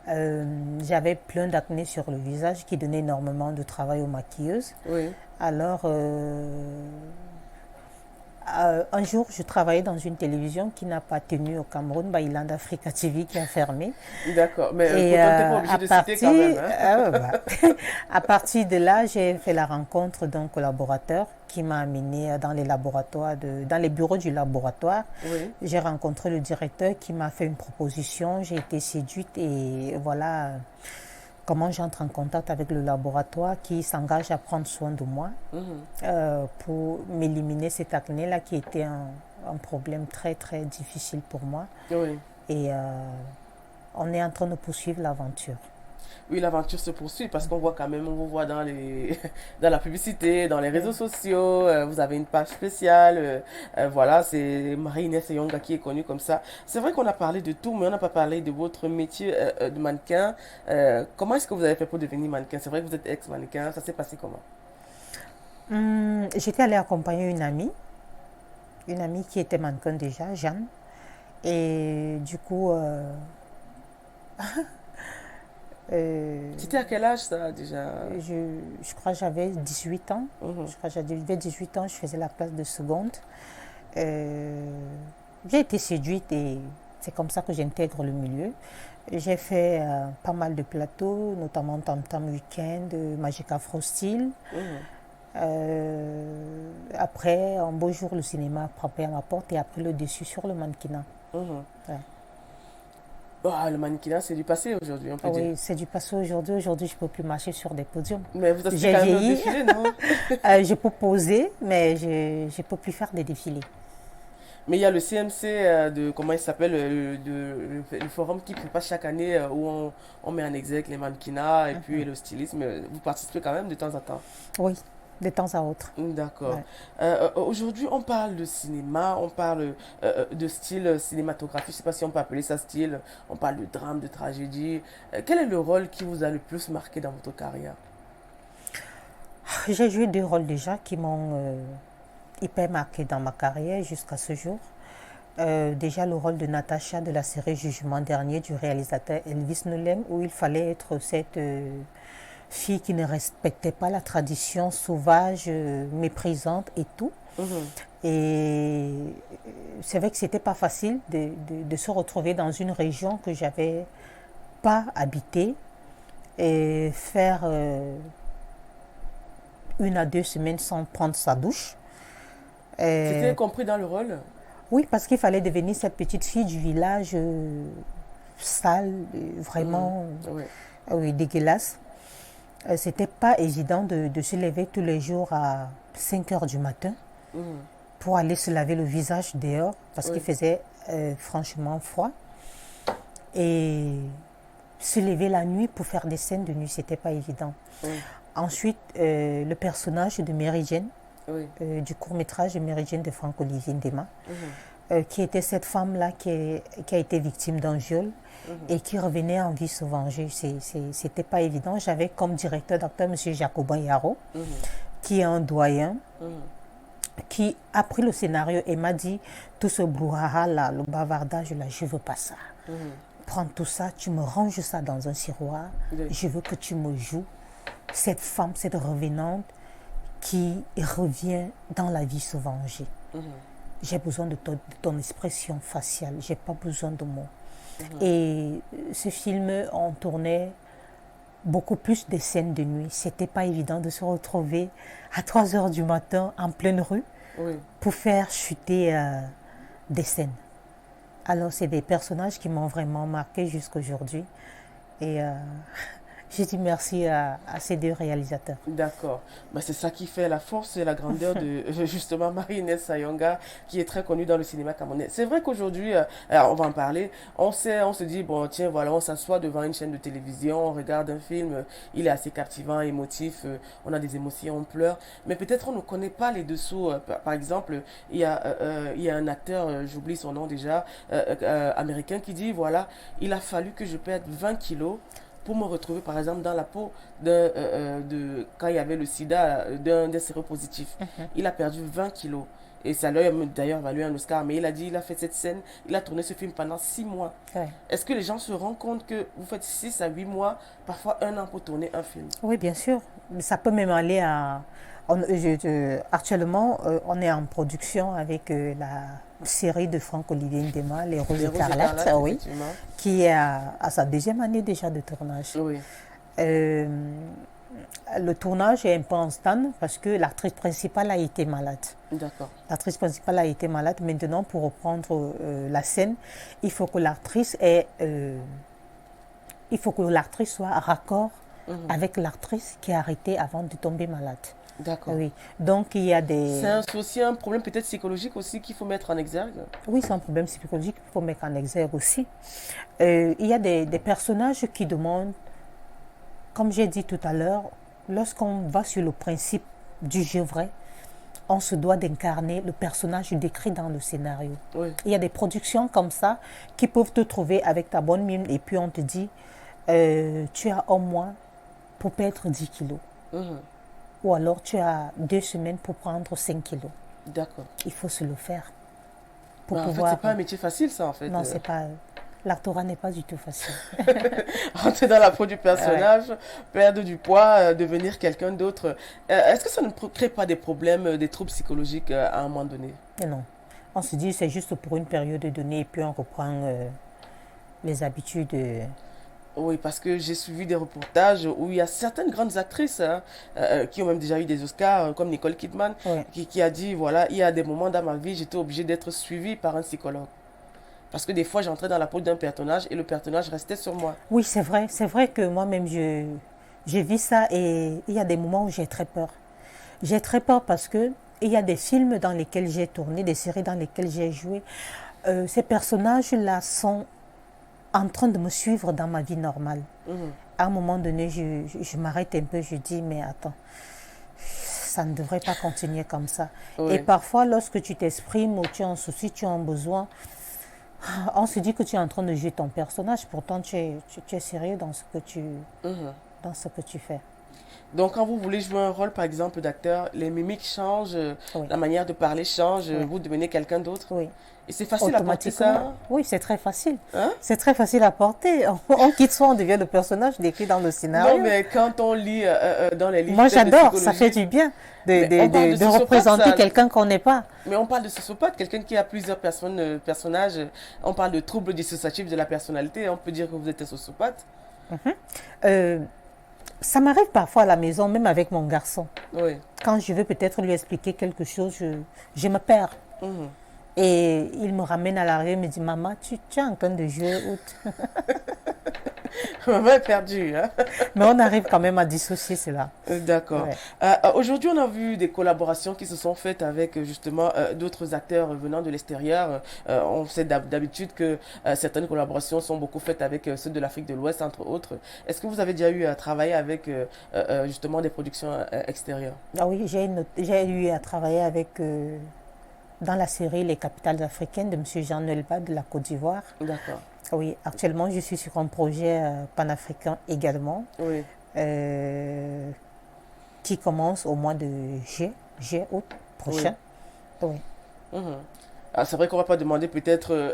j'avais plein d'acné sur le visage qui donnait énormément de travail aux maquilleuses. Oui, Alors, un jour, je travaillais dans une télévision qui n'a pas tenu au Cameroun, Bailand Africa TV, qui a fermé. d'accord. Mais Et pourtant, t'es pas obligé de citer quand même, hein. à partir de là, j'ai fait la rencontre d'un collaborateur qui m'a amené dans les laboratoires, dans les bureaux du laboratoire. Oui, J'ai rencontré le directeur qui m'a fait une proposition. J'ai été séduite et voilà comment j'entre en contact avec le laboratoire qui s'engage à prendre soin de moi mhm. pour m'éliminer cette acné-là qui était un problème très très difficile pour moi. Oui. Et on est en train de poursuivre l'aventure. Oui, l'aventure se poursuit parce qu'on voit quand même, on vous voit dans dans la publicité, dans les réseaux sociaux, vous avez une page spéciale, voilà, c'est Marie-Inès Yonga qui est connue comme ça. C'est vrai qu'on a parlé de tout, mais on n'a pas parlé de votre métier de mannequin. Comment est-ce que vous avez fait pour devenir mannequin? C'est vrai que vous êtes ex-mannequin, ça s'est passé comment? J'étais allée accompagner une amie qui était mannequin déjà, Jeanne. Et du coup, C'était à quel âge ça déjà? je crois que j'avais 18 ans. Mhm, Je crois que j'avais 18 ans, je faisais la classe de seconde. Euh, j'ai été séduite et c'est comme ça que j'intègre le milieu. J'ai fait pas mal de plateaux, notamment Tam Tam Weekend, Magic Afro Style. mhm. Après, un beau jour, le cinéma a frappé à ma porte et a pris le dessus sur le mannequinat. Mhm. Ouais. Ah, le mannequinat, c'est du passé aujourd'hui, on Ah peut dire. oui, c'est du passé aujourd'hui. Aujourd'hui, je ne peux plus marcher sur des podiums. Mais vous assistez J'ai quand même au vieilli, défilé, non? je peux poser, mais je ne peux plus faire des défilés. Mais il y a le CMC de, comment il s'appelle, le forum qui prépare chaque année où on met en exergue les mannequinats et puis le stylisme. Vous participez quand même de temps en temps. Oui, de temps à autre. D'accord. Ouais. Aujourd'hui, on parle de cinéma, on parle de style cinématographique. Je ne sais pas si on peut appeler ça style. On parle de drame, de tragédie. Quel est le rôle qui vous a le plus marqué dans votre carrière? J'ai joué deux rôles déjà qui m'ont hyper marqué dans ma carrière jusqu'à ce jour. Déjà le rôle de Natacha de la série Jugement dernier du réalisateur Elvis Nolem, où il fallait être cette fille qui ne respectait pas la tradition sauvage, méprisante et tout. Mhm, Et c'est vrai que c'était pas facile de se retrouver dans une région que j'avais pas habitée et faire 1 à 2 semaines sans prendre sa douche. c'était Euh, compris dans le rôle? oui, parce qu'il fallait devenir cette petite fille du village sale, Mhm, vraiment oui. oui, dégueulasse. C'était pas évident de se lever tous les jours à 5 heures du matin Mhm, pour aller se laver le visage dehors parce qu'il oui. faisait franchement froid. Et se lever la nuit pour faire des scènes de nuit, c'était pas évident. Oui. Ensuite, le personnage de Mary Jane, Oui. du court-métrage de Mary Jane de Franck-Olivier Ndema, Mhm, qui était cette femme-là qui a été victime d'un viol mhm, et qui revenait en vie se venger. C'était pas évident. J'avais comme directeur d'acteur M. Jacobin Yaro, mhm, qui est un doyen, mhm, qui a pris le scénario et m'a dit tout ce brouhaha là, le bavardage là, je veux pas ça. mhm. Prends tout ça, tu me ranges ça dans un tiroir. Oui. Je veux que tu me joues cette femme, cette revenante qui revient dans la vie se venger. Mhm, J'ai besoin de ton expression faciale, j'ai pas besoin de mots. mhm. Et ce film, on tournait beaucoup plus des scènes de nuit. C'était pas évident de se retrouver à 3 heures du matin en pleine rue Oui. pour faire chuter des scènes. Alors, c'est des personnages qui m'ont vraiment marqué jusqu'à aujourd'hui. Et J'ai dit merci à ces deux réalisateurs. D'accord. Ben, c'est ça qui fait la force et la grandeur de justement Marie-Inès Sayonga, qui est très connue dans le cinéma camerounais. C'est vrai qu'aujourd'hui, alors on va en parler, on se dit, bon, tiens, voilà, on s'assoit devant une chaîne de télévision, on regarde un film, il est assez captivant, émotif, on a des émotions, on pleure, mais peut-être on ne connaît pas les dessous. Par exemple, il y a un acteur, j'oublie son nom déjà, américain, qui dit, voilà, il a fallu que je perde 20 kilos pour me retrouver par exemple dans la peau quand il y avait le sida d'un séropositif. Il a perdu 20 kilos. Et ça lui a d'ailleurs valu un Oscar. Mais il a dit, il a fait cette scène, il a tourné ce film pendant 6 mois. Ouais. Est-ce que les gens se rendent compte que vous faites 6 à 8 mois, parfois un an pour tourner un film? Oui, bien sûr. Ça peut même aller à... actuellement, on est en production avec la série de Franck-Olivier Ndema, Les Roses Les Roses écarlates, écarlates, oui, effectivement. qui est à sa deuxième année déjà de tournage. Oui, Euh, le tournage est un peu en stand parce que l'actrice principale a été malade. d'accord. L'actrice principale a été malade. Maintenant, pour reprendre la scène, il faut que l'actrice soit à raccord avec l'actrice qui a arrêté avant de tomber malade. D'accord. Oui. Donc, il y a des... C'est aussi un problème peut-être psychologique aussi qu'il faut mettre en exergue. Oui, c'est un problème psychologique qu'il faut mettre en exergue aussi. Il y a des personnages qui demandent, comme j'ai dit tout à l'heure, lorsqu'on va sur le principe du jeu vrai, on se doit d'incarner le personnage décrit dans le scénario. Oui. Il y a des productions comme ça qui peuvent te trouver avec ta bonne mine et puis on te dit, tu as un mois pour perdre 10 kilos. Ou alors tu as 2 semaines pour prendre 5 kilos. D'accord. Il faut se le faire. Pour Ben, en pouvoir... fait, c'est pas un métier facile, ça, en fait. Non, c'est pas... L'actorat n'est pas du tout facile. Rentrer dans la peau du personnage, perdre du poids, devenir quelqu'un d'autre. Est-ce que ça ne crée pas des problèmes, des troubles psychologiques à un moment donné? Et non. On se dit c'est juste pour une période donnée et puis on reprend les habitudes. Oui, parce que j'ai suivi des reportages où il y a certaines grandes actrices qui ont même déjà eu des Oscars, comme Nicole Kidman, Ouais. qui a dit, voilà, il y a des moments dans ma vie, j'étais obligée d'être suivie par un psychologue. Parce que des fois, j'entrais dans la peau d'un personnage et le personnage restait sur moi. Oui, c'est vrai. C'est vrai que moi-même, je vis ça et il y a des moments où j'ai très peur. J'ai très peur parce que il y a des films dans lesquels j'ai tourné, des séries dans lesquelles j'ai joué. Ces personnages-là sont en train de me suivre dans ma vie normale. À un moment donné, je m'arrête un peu, je dis, mais attends, ça ne devrait pas continuer comme ça. Oui. Et parfois, lorsque tu t'exprimes ou tu as un souci, tu as un besoin, on se dit que tu es en train de jouer ton personnage, pourtant tu es sérieux dans ce dans ce que tu fais. Donc, quand vous voulez jouer un rôle, par exemple, d'acteur, les mimiques changent, Oui. la manière de parler change, Oui. vous devenez quelqu'un d'autre. Oui. Et c'est facile à porter ça. Automatiquement. Oui, c'est très facile. Hein? C'est très facile à porter. On quitte soit on devient le personnage décrit dans le scénario. Non, mais quand on lit dans les livres Moi, de j'adore, ça psychologie, fait du bien Mais on parle de de sociopathe, représenter ça. quelqu'un qu'on n'est pas. mais on parle de sociopathe, quelqu'un qui a plusieurs personnages. On parle de troubles dissociatifs de la personnalité. On peut dire que vous êtes un sociopathe. Euh, Ça m'arrive parfois à la maison, même avec mon garçon. Oui. Quand je veux peut-être lui expliquer quelque chose, je me perds. Mhm. Et il me ramène à l'arrière et me dit, maman, tu es en train de jouer. Maman est perdue, hein? Mais on arrive quand même à dissocier cela. D'accord. Ouais. Aujourd'hui, on a vu des collaborations qui se sont faites avec justement d'autres acteurs venant de l'extérieur. On sait d'habitude que certaines collaborations sont beaucoup faites avec ceux de l'Afrique de l'Ouest, entre autres. Est-ce que vous avez déjà eu à travailler avec justement des productions extérieures? Ah oui, j'ai eu à travailler avec, dans la série Les Capitales africaines de M. Jean-Noël Bad de la Côte d'Ivoire. D'accord. Oui, actuellement, je suis sur un projet panafricain également, Oui. qui commence au mois de août prochain. Oui. Mhm. Ah, c'est vrai qu'on va pas demander peut-être.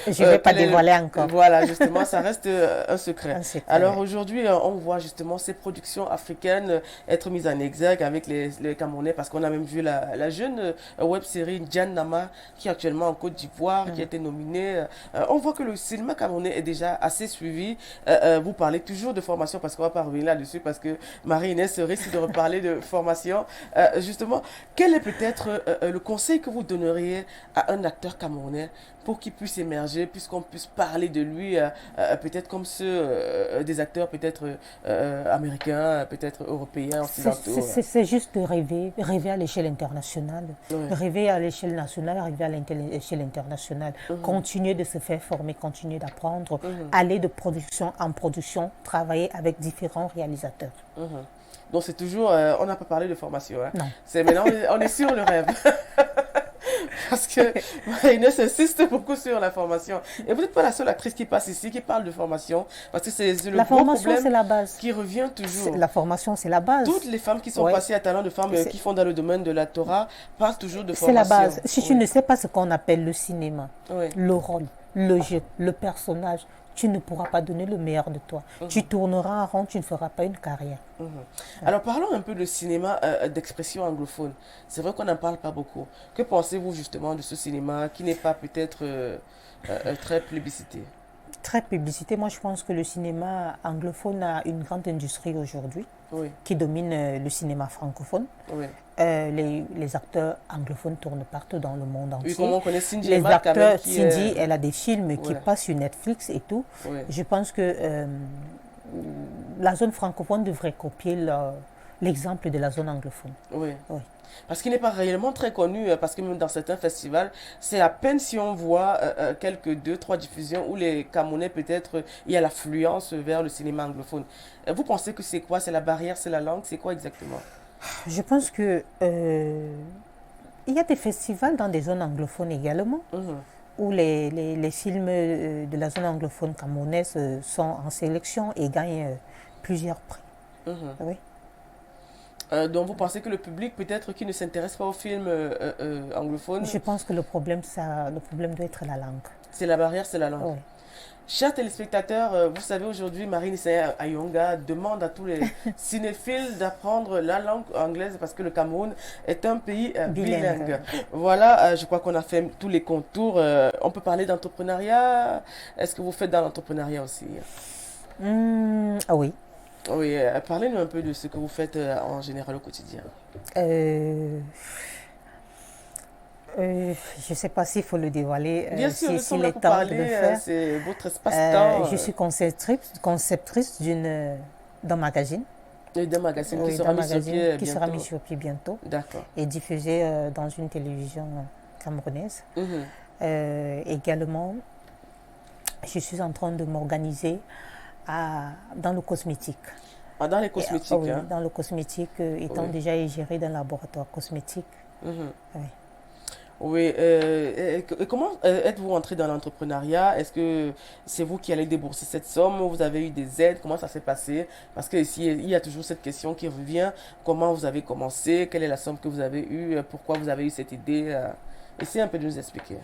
Je ne vais pas quel est dévoiler encore. Voilà, justement, ça reste un secret. Un secret, Alors ouais. aujourd'hui, on voit justement ces productions africaines être mises en exergue avec les Camerounais, parce qu'on a même vu la jeune web-série Diane Nama, qui est actuellement en Côte d'Ivoire, qui a été nominée. On voit que le cinéma camerounais est déjà assez suivi. Vous parlez toujours de formation, parce qu'on va pas revenir là-dessus, parce que Marie-Inès risque de reparler de formation. Justement, quel est peut-être le conseil que vous donneriez à un acteur camerounais pour qu'il puisse émerger, puisqu'on puisse parler de lui, peut-être comme ceux des acteurs peut-être américains, peut-être européens, occidentaux. C'est juste de rêver, rêver à l'échelle internationale, Ouais. rêver à l'échelle nationale, rêver à l'échelle internationale, continuer de se faire former, continuer d'apprendre, aller de production en production, travailler avec différents réalisateurs. Donc c'est toujours, on n'a pas parlé de formation, hein. Non. C'est maintenant, on est sur le rêve. Parce que Inès insiste beaucoup sur la formation. Et vous n'êtes pas la seule actrice qui passe ici, qui parle de formation. Parce que c'est le La gros formation, c'est problème la base. qui revient toujours. La formation, c'est la base. Toutes les femmes qui sont Ouais. passées à Talent de Femmes, qui font dans le domaine de la Torah, parlent toujours de C'est la formation. base. Si tu ne sais pas ce qu'on appelle le cinéma, Oui. le rôle, le jeu, le personnage, tu ne pourras pas donner le meilleur de toi. Tu tourneras en rond, tu ne feras pas une carrière. Alors parlons un peu de cinéma d'expression anglophone. C'est vrai qu'on n'en parle pas beaucoup. Que pensez-vous justement de ce cinéma qui n'est pas peut-être très plébiscité? Très publicité. Moi, je pense que le cinéma anglophone a une grande industrie aujourd'hui Oui, qui domine le cinéma francophone. oui. Les acteurs anglophones tournent partout dans le monde Oui, entier. comme on connaît Cindy Les Lemar, quand même, acteurs, qui Cindy, elle a des films qui Voilà. passent sur Netflix et tout. Oui. Je pense que la zone francophone devrait copier l'exemple de la zone anglophone. Oui. Oui. Parce qu'il n'est pas réellement très connu, parce que même dans certains festivals, c'est à peine si on voit quelques 2, 3 diffusions où les Camerounais, peut-être, il y a l'affluence vers le cinéma anglophone. Vous pensez que c'est quoi? C'est la barrière, c'est la langue, c'est quoi exactement? Je pense que il y a des festivals dans des zones anglophones également, où les films de la zone anglophone camerounaise sont en sélection et gagnent plusieurs prix. Oui. Donc vous pensez que le public, peut-être, qui ne s'intéresse pas aux films anglophones, Je pense que le problème doit être la langue. c'est la barrière, c'est la langue. Oui. Chers téléspectateurs, vous savez aujourd'hui, Marine Issaïa Ayonga demande à tous les cinéphiles d'apprendre la langue anglaise parce que le Cameroun est un pays bilingue. Voilà, je crois qu'on a fait tous les contours. On peut parler d'entrepreneuriat. Est-ce que vous faites dans l'entrepreneuriat aussi? Ah oui. Oui, parlez-nous un peu de ce que vous faites en général au quotidien. Je ne sais pas s'il faut le dévoiler. Bien sûr, nous sommes s'il là est pour temps de parler, le faire. c'est votre espace-temps. Je suis conceptrice d'un magazine. D'un magazine qui Oui, sera d'un mis sur pied magazine qui bientôt. sera mis sur pied bientôt D'accord. et diffusé dans une télévision camerounaise. Également, je suis en train de m'organiser dans le cosmétique. Ah, dans les cosmétiques, Oui, hein? dans le cosmétique, étant Oui. déjà gérée d'un laboratoire cosmétique. Oui. Oui, et comment êtes-vous entré dans l'entrepreneuriat? Est-ce que c'est vous qui allez débourser cette somme ou vous avez eu des aides? Comment ça s'est passé? Parce que ici, il y a toujours cette question qui revient. Comment vous avez commencé? Quelle est la somme que vous avez eue? Pourquoi vous avez eu cette idée? Essayez un peu de nous expliquer.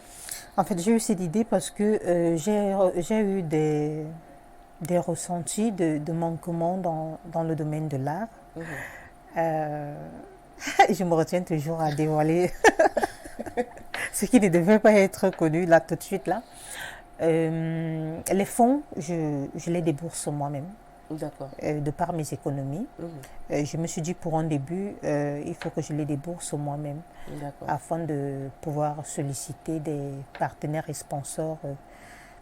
En fait, j'ai eu cette idée parce que j'ai eu des ressentis de manquement dans le domaine de l'art. Je me retiens toujours à dévoiler ce qui ne devait pas être connu là tout de suite. Là. Les fonds, je les débourse moi-même. D'accord. De par mes économies. Je me suis dit pour un début, il faut que je les débourse moi-même afin de pouvoir solliciter des partenaires et sponsors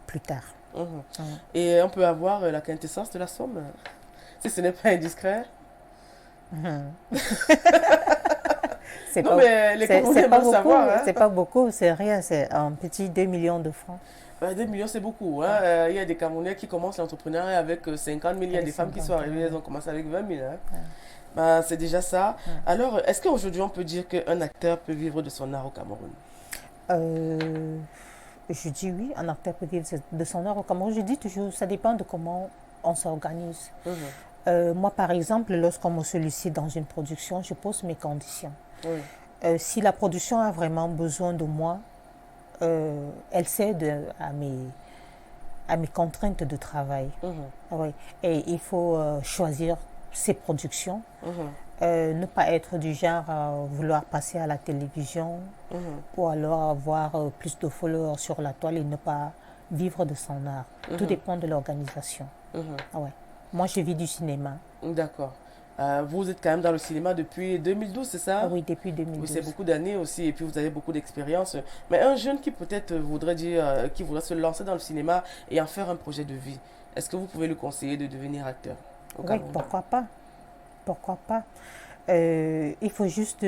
plus tard. Et on peut avoir la quintessence de la somme, si ce n'est pas indiscret. Non, mais les Camerounais veulent savoir. Hein? C'est pas beaucoup, c'est rien, c'est un petit 2 millions de francs. 2 millions, c'est beaucoup. Hein? Il y a des Camerounais qui commencent l'entrepreneuriat avec 50 000. Il y a des femmes qui sont arrivées, elles ont commencé avec 20 000. Hein? C'est déjà ça. Alors, est-ce qu'aujourd'hui, on peut dire qu'un acteur peut vivre de son art au Cameroun? Je dis oui, un acteur peut vivre de son art au Cameroun. Je dis toujours, ça dépend de comment on s'organise. Moi, par exemple, lorsqu'on me sollicite dans une production, je pose mes conditions. Si la production a vraiment besoin de moi, elle cède à mes contraintes de travail. Et il faut choisir ses productions, ne pas être du genre à vouloir passer à la télévision ou alors avoir plus de followers sur la toile et ne pas vivre de son art. Tout dépend de l'organisation. Moi, je vis du cinéma. D'accord. Vous êtes quand même dans le cinéma depuis 2012, c'est ça? Oui, depuis Oui, c'est 2012. beaucoup d'années aussi, et puis vous avez beaucoup d'expérience. Mais un jeune qui peut-être voudrait dire, qui voudrait se lancer dans le cinéma et en faire un projet de vie, est-ce que vous pouvez lui conseiller de devenir acteur au Oui, Cameroun? pourquoi pas? Pourquoi pas? Il faut juste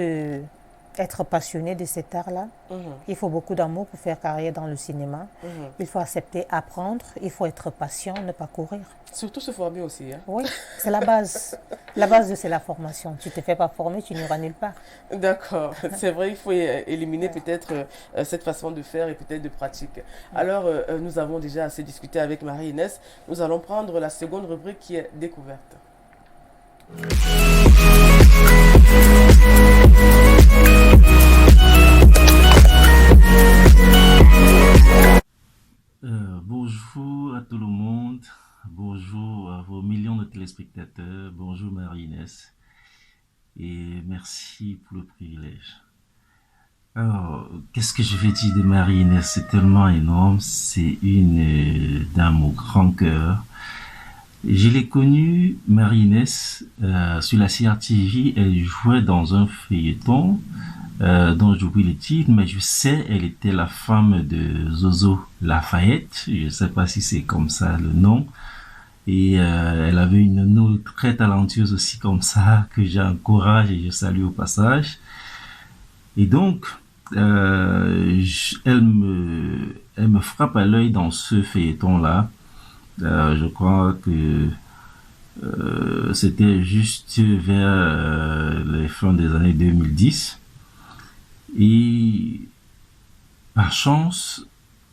être passionné de cet art-là. Mhm, Il faut beaucoup d'amour pour faire carrière dans le cinéma. mhm. Il faut accepter apprendre. Il faut être patient, ne pas courir. Surtout se former aussi, hein. Oui, c'est la base. La base, c'est la formation. Tu ne te fais pas former, tu n'iras nulle part. D'accord, c'est vrai, il faut éliminer peut-être cette façon de faire et peut-être de pratique. Alors, nous avons déjà assez discuté avec Marie-Inès. Nous allons prendre la seconde rubrique qui est découverte. Bonjour à tout le monde, bonjour à vos millions de téléspectateurs, bonjour Marie-Inès et merci pour le privilège. Alors, qu'est-ce que je vais dire de Marie-Inès? C'est tellement énorme, c'est une dame au grand cœur. Je l'ai connue, Marie-Inès, sur la CRTV, elle jouait dans un feuilleton dont j'oublie le titre, mais je sais, elle était la femme de Zozo Lafayette. Je ne sais pas si c'est comme ça le nom. Et elle avait une note très talentueuse aussi comme ça, que j'encourage et je salue au passage. Et donc, elle me frappe à l'œil dans ce feuilleton-là. Je crois que c'était juste vers les fins des années 2010. Et par chance,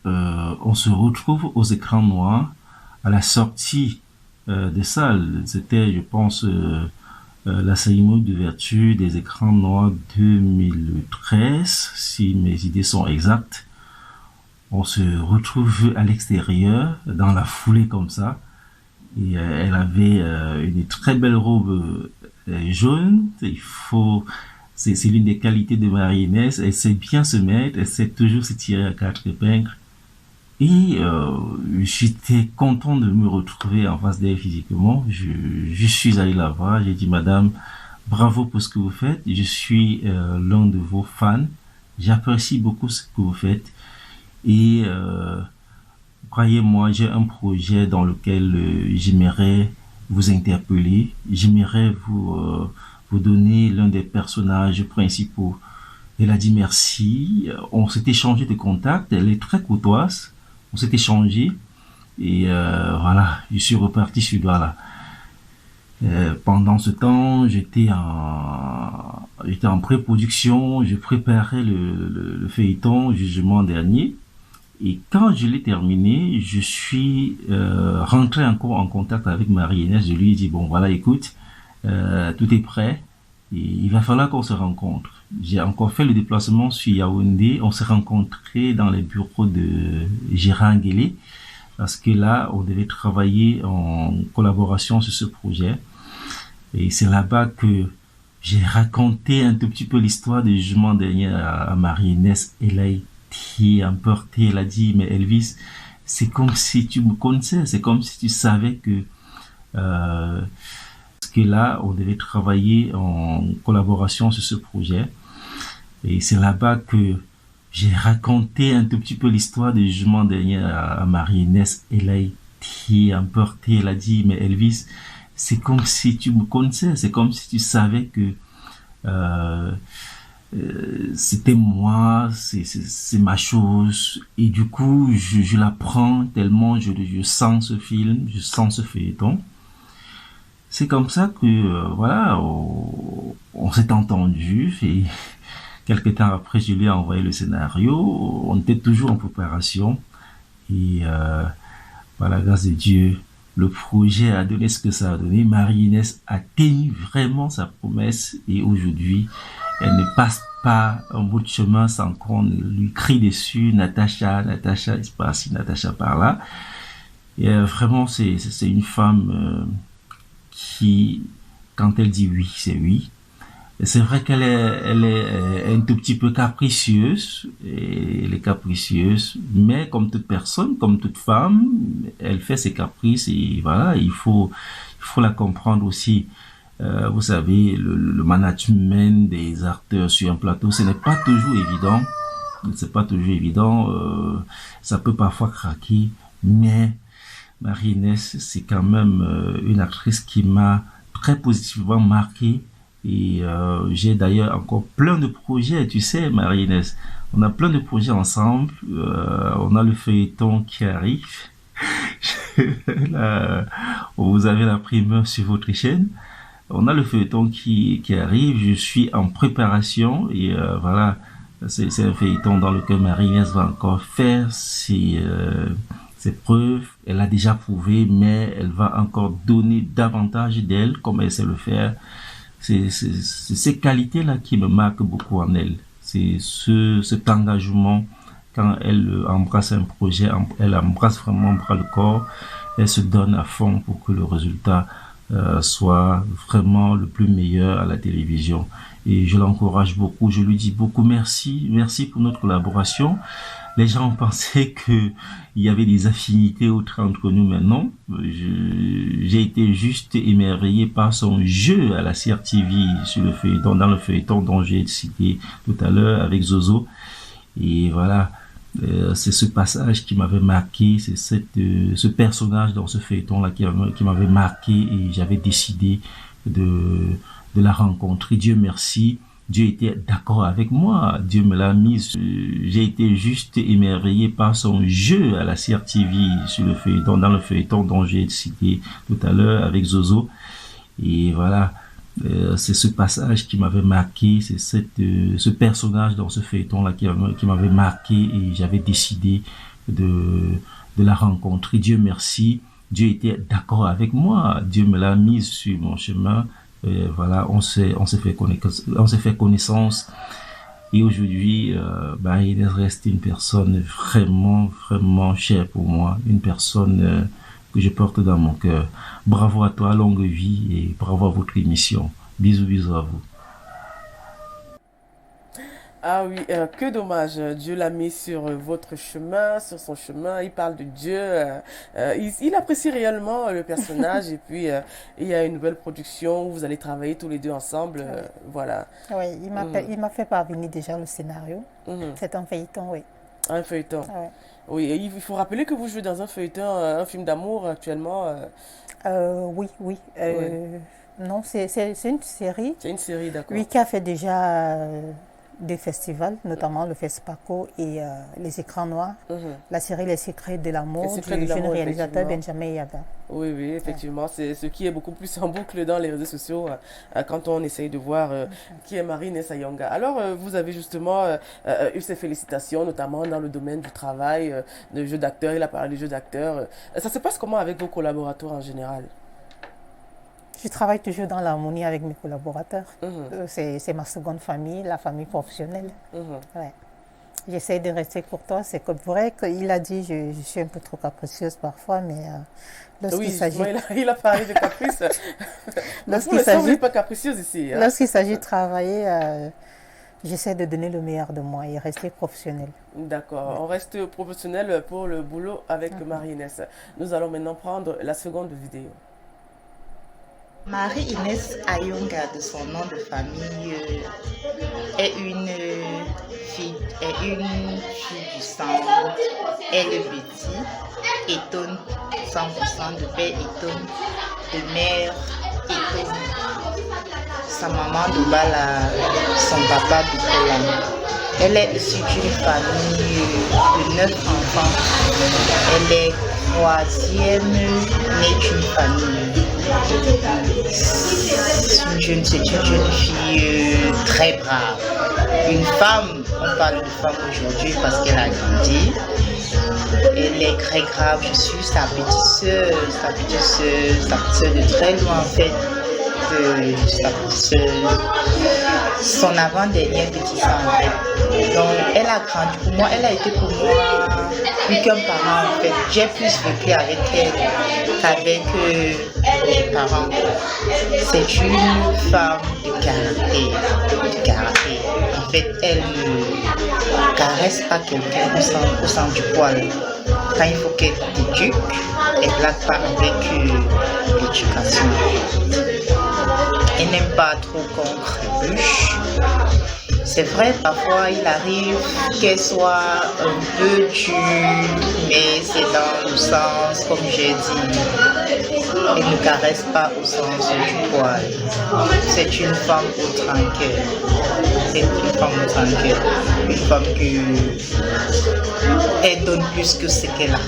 on se retrouve aux écrans noirs à la sortie des salles. C'était, je pense, la cérémonie d'ouverture des écrans noirs 2013, si mes idées sont exactes. On se retrouve à l'extérieur, dans la foulée comme ça. Et elle avait une très belle robe jaune. C'est l'une des qualités de Marie-Inès. Elle sait bien se mettre, elle sait toujours se tirer à quatre épingles. Et j'étais content de me retrouver en face d'elle physiquement. Je suis allé la voir, j'ai dit, Madame, bravo pour ce que vous faites. Je suis l'un de vos fans. J'apprécie beaucoup ce que vous faites. Et croyez-moi, j'ai un projet dans lequel j'aimerais vous interpeller. J'aimerais vous donner l'un des personnages principaux. Elle a dit merci. On s'est échangé de contacts. Elle est très courtoise. On s'est échangé. Et voilà, je suis reparti sur Douala. Pendant ce temps, j'étais en pré-production. Je préparais le feuilleton jugement dernier. Et quand je l'ai terminé, je suis rentré encore en contact avec Marie-Inès. Je lui ai dit, bon voilà, écoute, tout est prêt et il va falloir qu'on se rencontre. J'ai encore fait le déplacement sur Yaoundé. On s'est rencontrés dans les bureaux de Gérard Nguélé parce que là, on devait travailler en collaboration sur ce projet. Et c'est là-bas que j'ai raconté un tout petit peu l'histoire du jugement dernier à Marie-Inès. Elle a été emportée. Elle a dit, mais Elvis, c'est comme si tu me connaissais. C'est comme si tu savais que là, on devait travailler en collaboration sur ce projet. Et c'est là-bas que j'ai raconté un tout petit peu l'histoire du jugement dernier à Marie-Inès. Elle a été emportée. Elle a dit, mais Elvis, c'est comme si tu me connaissais. C'est comme si tu savais que c'était moi, c'est ma chose. Et du coup, je la prends tellement je sens ce film, je sens ce feuilleton. C'est comme ça que, voilà, on s'est entendu et quelques temps après, je lui ai envoyé le scénario. On était toujours en préparation et par la grâce de Dieu, le projet a donné ce que ça a donné. Marie-Inès a tenu vraiment sa promesse et aujourd'hui, elle ne passe pas un bout de chemin sans qu'on lui crie dessus, Natacha, Natacha, il se passe Natacha par là. Et vraiment, c'est une femme qui, quand elle dit oui, c'est oui. Et c'est vrai qu'elle est un tout petit peu capricieuse, et elle est capricieuse, mais comme toute personne, comme toute femme, elle fait ses caprices et voilà, il faut la comprendre aussi. Vous savez, le management des acteurs sur un plateau, ce n'est pas toujours évident. C'est pas toujours évident. Ça peut parfois craquer, mais Marie-Inès, c'est quand même une actrice qui m'a très positivement marqué. Et j'ai d'ailleurs encore plein de projets, tu sais, Marie-Inès. On a plein de projets ensemble. On a le feuilleton qui arrive. Là, vous avez la primeur sur votre chaîne. On a le feuilleton qui arrive. Je suis en préparation et voilà, c'est un feuilleton dans lequel Marie-Inès va encore faire ses preuves. Elle a déjà prouvé, mais elle va encore donner davantage d'elle, comme elle sait le faire. C'est ces qualités-là qui me marquent beaucoup en elle. C'est cet engagement. Quand elle embrasse un projet, elle embrasse vraiment bras le corps. Elle se donne à fond pour que le résultat soit vraiment le plus meilleur à la télévision. Et je l'encourage beaucoup. Je lui dis beaucoup merci. Merci pour notre collaboration. Les gens pensaient qu'il y avait des affinités entre nous, mais non. J'ai été juste émerveillé par son jeu à la CRTV sur le feuilleton, dans le feuilleton dont j'ai cité tout à l'heure avec Zozo. Et voilà, c'est ce passage qui m'avait marqué, c'est ce personnage dans ce feuilleton-là qui m'avait marqué et j'avais décidé de la rencontrer. Dieu merci. Dieu était d'accord avec moi. Dieu me l'a mis. J'ai été juste émerveillé par son jeu à la CRTV sur le feuilleton, dans le feuilleton dont j'ai cité tout à l'heure avec Zozo. Et voilà, c'est ce passage qui m'avait marqué, c'est ce personnage dans ce feuilleton-là qui m'avait marqué et j'avais décidé de la rencontrer. Dieu merci. Dieu était d'accord avec moi. Dieu me l'a mis sur mon chemin. Et voilà, on s'est fait connaissance et aujourd'hui il reste une personne vraiment vraiment chère pour moi, une personne que je porte dans mon cœur. Bravo à toi, longue vie, et bravo à votre émission. Bisous à vous. Ah oui, que dommage. Dieu l'a mis sur votre chemin, sur son chemin. Il parle de Dieu. Il apprécie réellement le personnage. Et puis, il y a une nouvelle production où vous allez travailler tous les deux ensemble. Voilà. Oui, il m'a fait parvenir déjà le scénario. C'est un feuilleton, oui. Un feuilleton. Ouais. Oui, et il faut rappeler que vous jouez dans un feuilleton, un film d'amour actuellement. Oui. Oui. Non, c'est une série. C'est une série, d'accord. Oui, qui a fait déjà des festivals, notamment le FESPACO et les écrans noirs. La série Les Secrets de l'amour du jeune réalisateur Benjamin Yaga. Oui, effectivement. C'est ce qui est beaucoup plus en boucle dans les réseaux sociaux quand on essaye de voir qui est Marie-Inès Ayonga. Alors, vous avez justement eu ces félicitations, notamment dans le domaine du travail, de jeu d'acteur. Il a parlé de jeu d'acteur. Ça se passe comment avec vos collaborateurs en général? Je travaille toujours dans l'harmonie avec mes collaborateurs. C'est ma seconde famille, la famille professionnelle. Ouais. J'essaie de rester courtois. C'est vrai qu'il a dit je suis un peu trop capricieuse parfois, mais lorsqu'il s'agit... il a parlé de caprice. Lorsqu'il s'agit... pas capricieuse ici. Hein? Lorsqu'il s'agit de travailler, j'essaie de donner le meilleur de moi et rester professionnel. D'accord. On reste professionnel pour le boulot avec Marie-Inès. Nous allons maintenant prendre la seconde vidéo. Marie-Inès Ayonga, de son nom de famille, est une fille du sang LGBT, étonne 100% de père, étonne de mère, étonne sa maman Doubala, son papa Bikola. Elle est issue d'une famille de 9 enfants. Elle est troisième née d'une famille. C'est une jeune fille très brave. Une femme, on parle de femme aujourd'hui parce qu'elle a grandi. Elle est très grave. Je suis sa petite soeur de très loin en fait. Sa petite soeur, son avant-dernier petit frère en fait. Donc elle a grandi pour moi, elle a été pour moi plus qu'un parent en fait. J'ai plus vécu avec elle qu'avec mes parents. C'est une femme de caractère. En fait, elle ne caresse pas quelqu'un au sens du poil. Quand il faut qu'elle t'éduque, elle ne blague pas avec l'éducation. Elle n'aime pas trop qu'on trébuche. C'est vrai, parfois il arrive qu'elle soit un peu dure, mais c'est dans le sens, comme j'ai dit, elle ne caresse pas au sens du poil. C'est une femme au tranquille. C'est une femme au tranquille. Une femme qui elle donne plus que ce qu'elle a.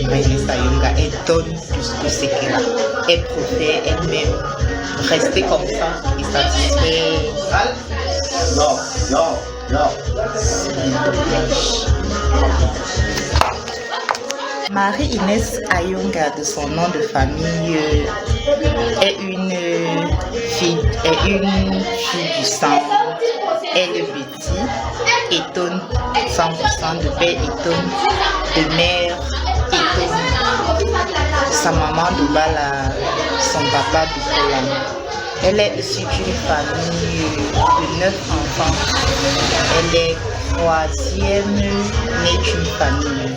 Maïnès Ayonga, elle donne plus que ce qu'elle a. Elle préfère elle-même rester comme ça et satisfaire. Marie-Inès Ayonga, de son nom de famille, est une fille du sang. Elle est bêtise, étonne 100% de père, étonne de mère, étonne sa maman de Bala, son papa de Kola. Elle est issue d'une famille de 9 enfants. Elle est troisième née d'une famille.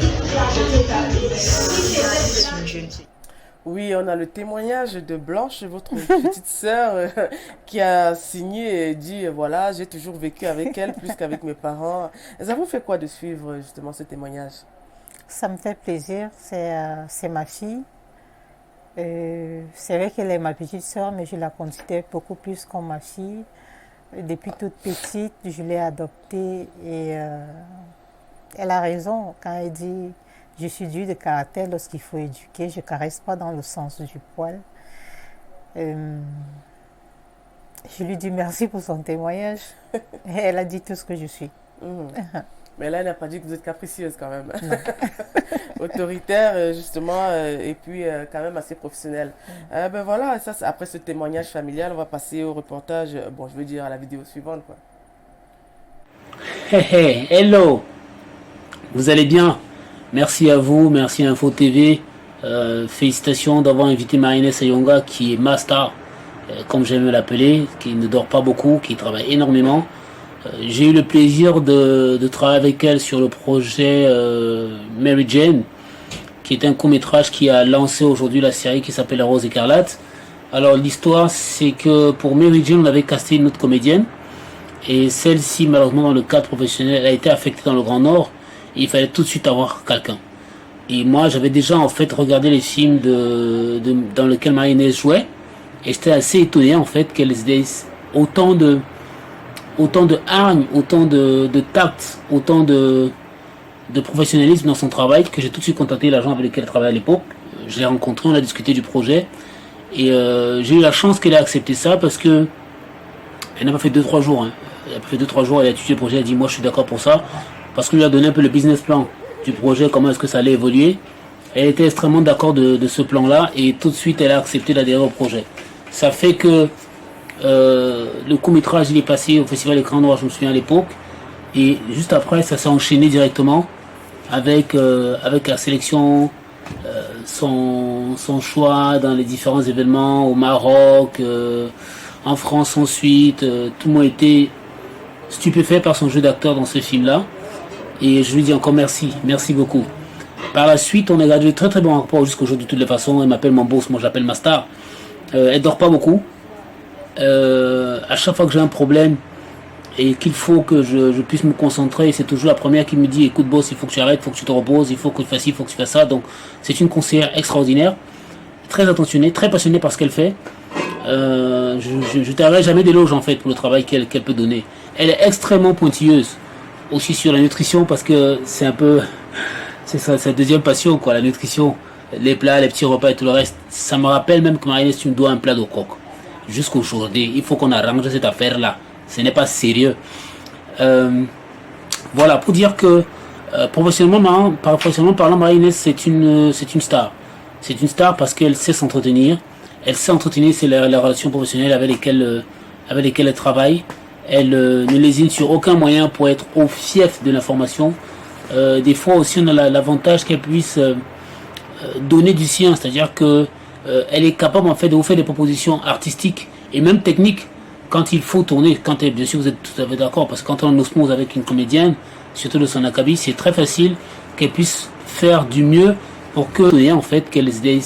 Oui, on a le témoignage de Blanche, votre petite sœur, qui a signé et dit, voilà, j'ai toujours vécu avec elle plus qu'avec mes parents. Ça vous fait quoi de suivre justement ce témoignage? Ça me fait plaisir, c'est ma fille. C'est vrai qu'elle est ma petite sœur, mais je la considère beaucoup plus comme ma fille. Depuis toute petite, je l'ai adoptée et elle a raison quand elle dit « Je suis dure de caractère lorsqu'il faut éduquer, je ne caresse pas dans le sens du poil. » Je lui dis merci pour son témoignage. Et elle a dit tout ce que je suis. Mais là, elle n'a pas dit que vous êtes capricieuse quand même. Autoritaire, justement, et puis quand même assez professionnelle. Ben voilà, ça, après ce témoignage familial, on va passer au reportage, bon, je veux dire à la vidéo suivante, quoi. Hey, hey, hello. Vous allez bien? Merci à vous, merci à Info TV. Félicitations d'avoir invité Marie-Inès Ayonga, qui est ma star, comme j'aime l'appeler, qui ne dort pas beaucoup, qui travaille énormément. J'ai eu le plaisir de travailler avec elle sur le projet Mary Jane, qui est un court-métrage qui a lancé aujourd'hui la série qui s'appelle La Rose Écarlate. Alors l'histoire, c'est que pour Mary Jane, on avait casté une autre comédienne, et celle-ci, malheureusement, dans le cadre professionnel, elle a été affectée dans le Grand Nord, et il fallait tout de suite avoir quelqu'un. Et moi, j'avais déjà en fait regardé les films dans lesquels Marie-Inès jouait, et j'étais assez étonné en fait qu'elle ait autant de hargne, autant de tact, autant de professionnalisme dans son travail, que j'ai tout de suite contacté l'agent avec lequel elle travaillait à l'époque. Je l'ai rencontré, on a discuté du projet, et j'ai eu la chance qu'elle ait accepté ça, parce que elle n'a pas fait 2-3 jours. Hein. Elle a fait 2-3 jours, elle a étudié le projet, elle a dit moi je suis d'accord pour ça, parce qu'on lui a donné un peu le business plan du projet, comment est-ce que ça allait évoluer. Elle était extrêmement d'accord de ce plan-là, et tout de suite elle a accepté d'adhérer au projet. Ça fait que le court-métrage il est passé au Festival Écran Noir, je me souviens à l'époque, et juste après ça s'est enchaîné directement avec la sélection, son choix dans les différents événements au Maroc, en France ensuite. Tout le monde était stupéfait par son jeu d'acteur dans ce film-là, et je lui dis encore merci beaucoup. Par la suite, on a gardé très très bon rapport jusqu'aujourd'hui de toutes les façons. Elle m'appelle mon boss, moi j'appelle ma star. Elle dort pas beaucoup. À chaque fois que j'ai un problème et qu'il faut que je puisse me concentrer, c'est toujours la première qui me dit écoute boss, il faut que tu arrêtes, il faut que tu te reposes, il faut que tu fasses ci, il faut que tu fasses ça. Donc c'est une conseillère extraordinaire, très attentionnée, très passionnée par ce qu'elle fait. Je ne t'arrête jamais d'éloge en fait pour le travail qu'elle peut donner. Elle est extrêmement pointilleuse aussi sur la nutrition, parce que c'est un peu c'est sa deuxième passion quoi, la nutrition, les plats, les petits repas et tout le reste. Ça me rappelle même que Marie-Inès, tu me dois un plat de coq. Jusqu'aujourd'hui, il faut qu'on arrange cette affaire-là. Ce n'est pas sérieux. Voilà, pour dire que professionnellement parlant, Marie-Inès, c'est une star. C'est une star parce qu'elle sait s'entretenir. Elle sait entretenir les relations professionnelles avec lesquelles elle travaille. Elle ne lésine sur aucun moyen pour être au fief de l'information. Des fois aussi, on a l'avantage qu'elle puisse donner du sien, c'est-à-dire que elle est capable en fait de vous faire des propositions artistiques et même techniques quand il faut tourner. Bien sûr, vous êtes tout à fait d'accord, parce que quand on est en osmose avec une comédienne, surtout de son acabit, c'est très facile qu'elle puisse faire du mieux pour que en fait qu'elle ait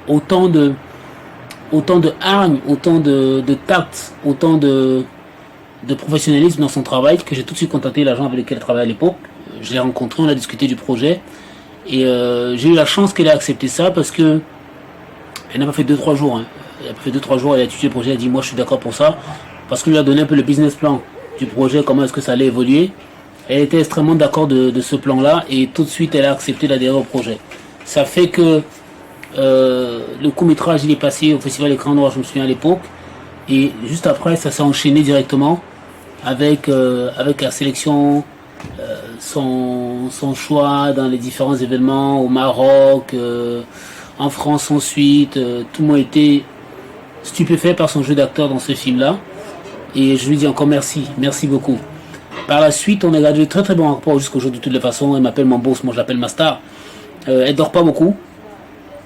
autant de autant de hargne, autant de tact, autant de professionnalisme dans son travail que j'ai tout de suite contacté l'agent avec lequel elle travaillait à l'époque. Je l'ai rencontré, on a discuté du projet et j'ai eu la chance qu'elle ait accepté ça parce que elle n'a pas fait 2-3 jours. Hein. Elle a fait 2-3 jours, elle a étudié le projet, elle a dit moi je suis d'accord pour ça parce qu'on lui a donné un peu le business plan du projet, comment est-ce que ça allait évoluer. Elle était extrêmement d'accord de ce plan-là et tout de suite elle a accepté d'adhérer au projet. Ça fait que le court-métrage il est passé au Festival Écran Noir, je me souviens à l'époque, et juste après ça s'est enchaîné directement avec la sélection, son choix dans les différents événements au Maroc, en France ensuite. Tout le monde était stupéfait par son jeu d'acteur dans ce film-là. Et je lui dis encore merci beaucoup. Par la suite, on a gardé de très très bons rapports jusqu'au jour de toutes les façons. Elle m'appelle mon boss, moi je l'appelle ma star. Elle dort pas beaucoup.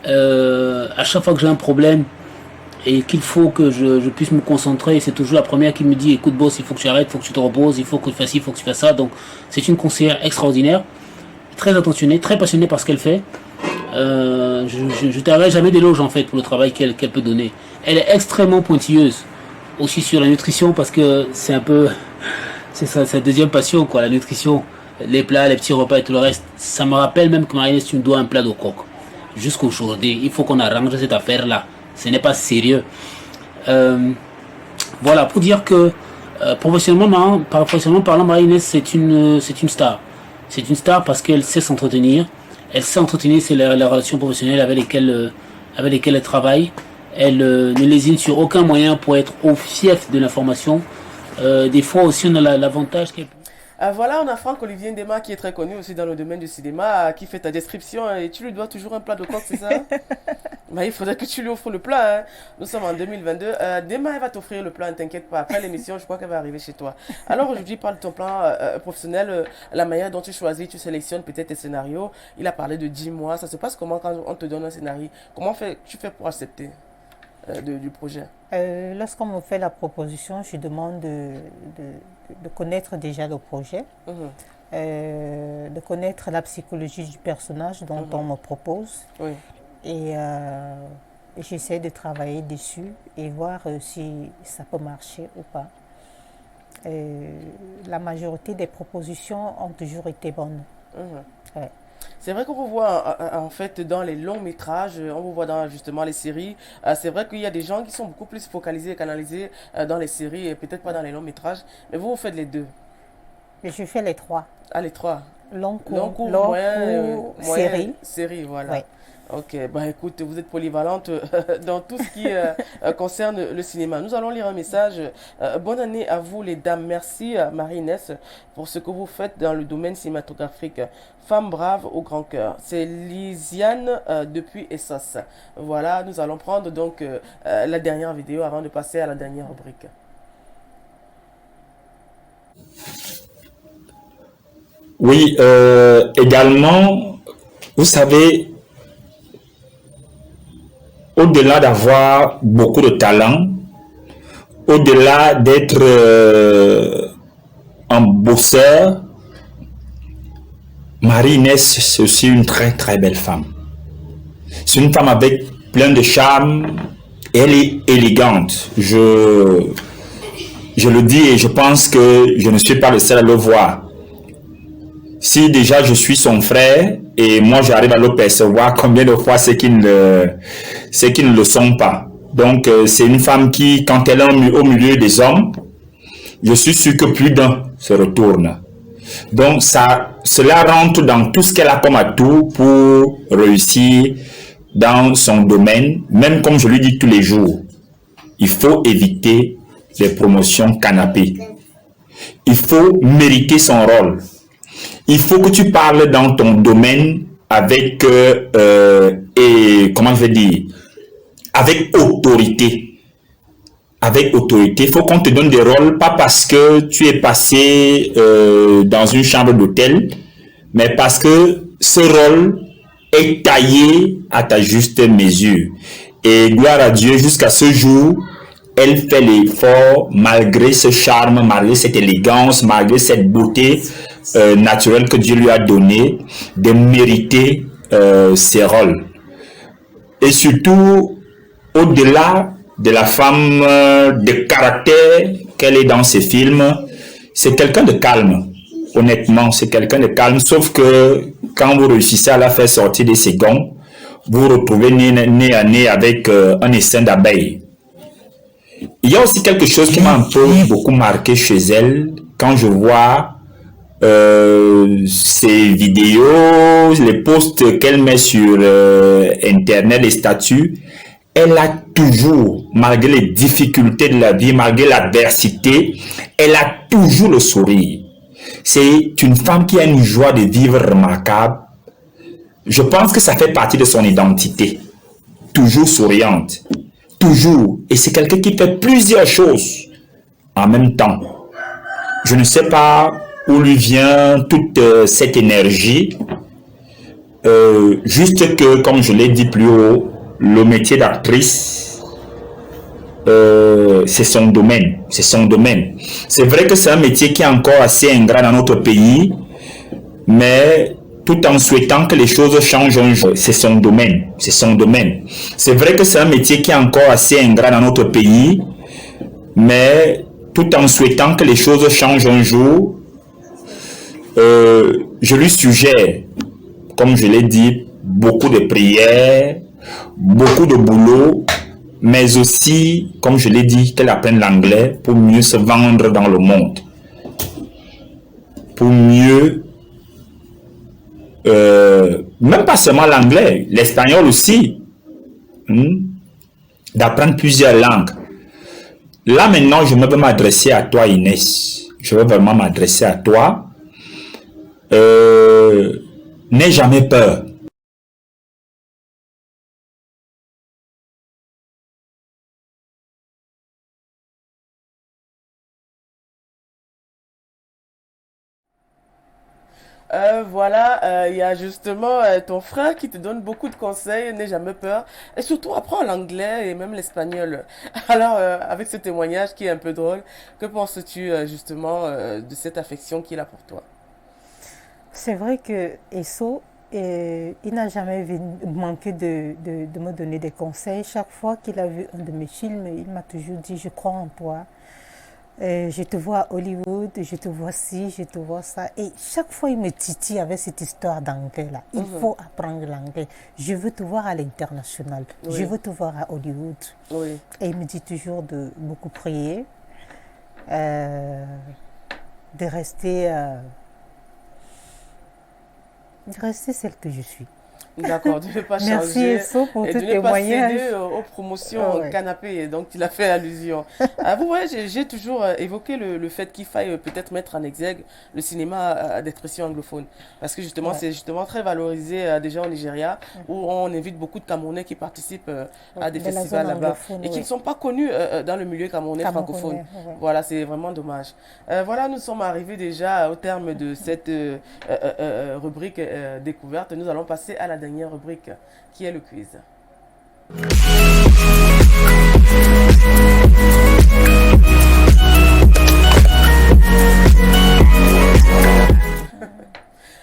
À chaque fois que j'ai un problème et qu'il faut que je puisse me concentrer, c'est toujours la première qui me dit écoute boss, il faut que tu arrêtes, il faut que tu te reposes, il faut que tu fasses ci, il faut que tu fasses ça. Donc c'est une conseillère extraordinaire, très attentionnée, très passionnée par ce qu'elle fait. Je t'arrête jamais d'éloge en fait pour le travail qu'elle peut donner. Elle est extrêmement pointilleuse aussi sur la nutrition parce que c'est un peu c'est sa deuxième passion quoi, la nutrition, les plats, les petits repas et tout le reste. Ça me rappelle même que Marie-Inès, tu me dois un plat de coq. Jusqu'aujourd'hui, il faut qu'on arrange cette affaire là. Ce n'est pas sérieux. Voilà, pour dire que professionnellement parlant, Marie-Inès c'est une star. C'est une star parce qu'elle sait s'entretenir. Elle sait entretenir les relations professionnelles avec lesquelles elle travaille. Elle ne lésine sur aucun moyen pour être au fief de l'information. Des fois aussi on a l'avantage qu'elle... Voilà, on a Franck-Olivier Ndema qui est très connu aussi dans le domaine du cinéma, qui fait ta description et tu lui dois toujours un plat de coq, c'est ça? Bah, il faudrait que tu lui offres le plat. Hein. Nous sommes en 2022. Demain, elle va t'offrir le plat, ne t'inquiète pas. Après l'émission, je crois qu'elle va arriver chez toi. Alors aujourd'hui, parle de ton plan professionnel, la manière dont tu choisis, tu sélectionnes peut-être tes scénarios. Il a parlé de 10 mois. Ça se passe comment quand on te donne un scénario? Comment tu fais pour accepter du projet? Lorsqu'on me fait la proposition, je demande de connaître déjà le projet, de connaître la psychologie du personnage dont on me propose. Oui. Et j'essaie de travailler dessus et voir si ça peut marcher ou pas. La majorité des propositions ont toujours été bonnes. Ouais. C'est vrai qu'on vous voit en fait dans les longs métrages, on vous voit dans justement les séries. C'est vrai qu'il y a des gens qui sont beaucoup plus focalisés et canalisés dans les séries et peut-être pas dans les longs métrages. Mais vous faites les deux. Mais je fais les trois. Ah, les trois. Long cours, moyen, série, voilà. Ouais. Ok, bah écoute, vous êtes polyvalente dans tout ce qui concerne le cinéma. Nous allons lire un message. Bonne année à vous les dames. Merci Marie-Inès pour ce que vous faites dans le domaine cinématographique. Femme brave au grand cœur. C'est Lisiane depuis Essos. Voilà, nous allons prendre donc la dernière vidéo avant de passer à la dernière rubrique. Oui, également, vous savez, au-delà d'avoir beaucoup de talent, au-delà d'être un bosseur, Marie-Inès, c'est aussi une très très belle femme. C'est une femme avec plein de charme, et elle est élégante. Je le dis et je pense que je ne suis pas le seul à le voir. Si déjà je suis son frère et moi j'arrive à le percevoir, combien de fois c'est qu'ils ne le sont pas. Donc c'est une femme qui, quand elle est au milieu des hommes, je suis sûr que plus d'un se retourne. Donc cela rentre dans tout ce qu'elle a comme atout pour réussir dans son domaine, même comme je lui dis tous les jours. Il faut éviter les promotions canapé. Il faut mériter son rôle. Il faut que tu parles dans ton domaine avec, comment je vais dire, avec autorité. Avec autorité. Il faut qu'on te donne des rôles, pas parce que tu es passé dans une chambre d'hôtel, mais parce que ce rôle est taillé à ta juste mesure. Et gloire à Dieu, jusqu'à ce jour, elle fait l'effort, malgré ce charme, malgré cette élégance, malgré cette beauté naturelle que Dieu lui a donnée, de mériter ses rôles. Et surtout, au-delà de la femme de caractère qu'elle est dans ses films, c'est quelqu'un de calme. Honnêtement, c'est quelqu'un de calme, sauf que quand vous réussissez à la faire sortir de ses gonds, vous vous retrouvez nez à nez avec un essaim d'abeilles. Il y a aussi quelque chose qui m'a un peu beaucoup marqué chez elle, quand je vois ses vidéos, les posts qu'elle met sur Internet, les statuts. Elle a toujours, malgré les difficultés de la vie, malgré l'adversité, elle a toujours le sourire. C'est une femme qui a une joie de vivre remarquable. Je pense que ça fait partie de son identité. Toujours souriante. Toujours. Et c'est quelqu'un qui fait plusieurs choses en même temps. Je ne sais pas où lui vient toute cette énergie. Juste que, comme je l'ai dit plus haut, le métier d'actrice, c'est son domaine. C'est son domaine. C'est vrai que c'est un métier qui est encore assez ingrat dans notre pays, mais tout en souhaitant que les choses changent un jour. C'est son domaine. C'est son domaine. C'est vrai que c'est un métier qui est encore assez ingrat dans notre pays, mais tout en souhaitant que les choses changent un jour, je lui suggère, comme je l'ai dit, beaucoup de prières, beaucoup de boulot, mais aussi, comme je l'ai dit, qu'elle apprenne l'anglais pour mieux se vendre dans le monde. Pour mieux, même pas seulement l'anglais, l'espagnol aussi, d'apprendre plusieurs langues. Là maintenant, je veux m'adresser à toi, Inès. Je veux vraiment m'adresser à toi. N'aie jamais peur. Voilà, il y a justement ton frère qui te donne beaucoup de conseils, n'aie jamais peur. Et surtout, apprends l'anglais et même l'espagnol. Alors, avec ce témoignage qui est un peu drôle, que penses-tu justement de cette affection qu'il a pour toi? C'est vrai que Esso, il n'a jamais manqué de me donner des conseils. Chaque fois qu'il a vu un de mes films, il m'a toujours dit, je crois en toi. Je te vois à Hollywood, je te vois ci, je te vois ça. Et chaque fois, il me titille avec cette histoire d'anglais là. Il faut apprendre l'anglais. Je veux te voir à l'international. Oui. Je veux te voir à Hollywood. Oui. Et il me dit toujours de beaucoup prier, de rester celle que je suis. D'accord, de ne pas Merci changer Esso pour et ce de ne pas témoignage. céder aux promotions Ah ouais. canapé, donc il a fait allusion. Vous voyez, j'ai toujours évoqué le fait qu'il faille peut-être mettre en exergue le cinéma d'expression anglophone. Parce que justement, Ouais. c'est justement très valorisé déjà au Nigeria, où on invite beaucoup de Camerounais qui participent à des De la festivals zone là-bas anglophone, et qui ouais. ne sont pas connus dans le milieu camerounais francophone. Ouais. Voilà, c'est vraiment dommage. Voilà, nous sommes arrivés déjà au terme de cette rubrique découverte. Nous allons passer à la dernière rubrique, qui est le quiz.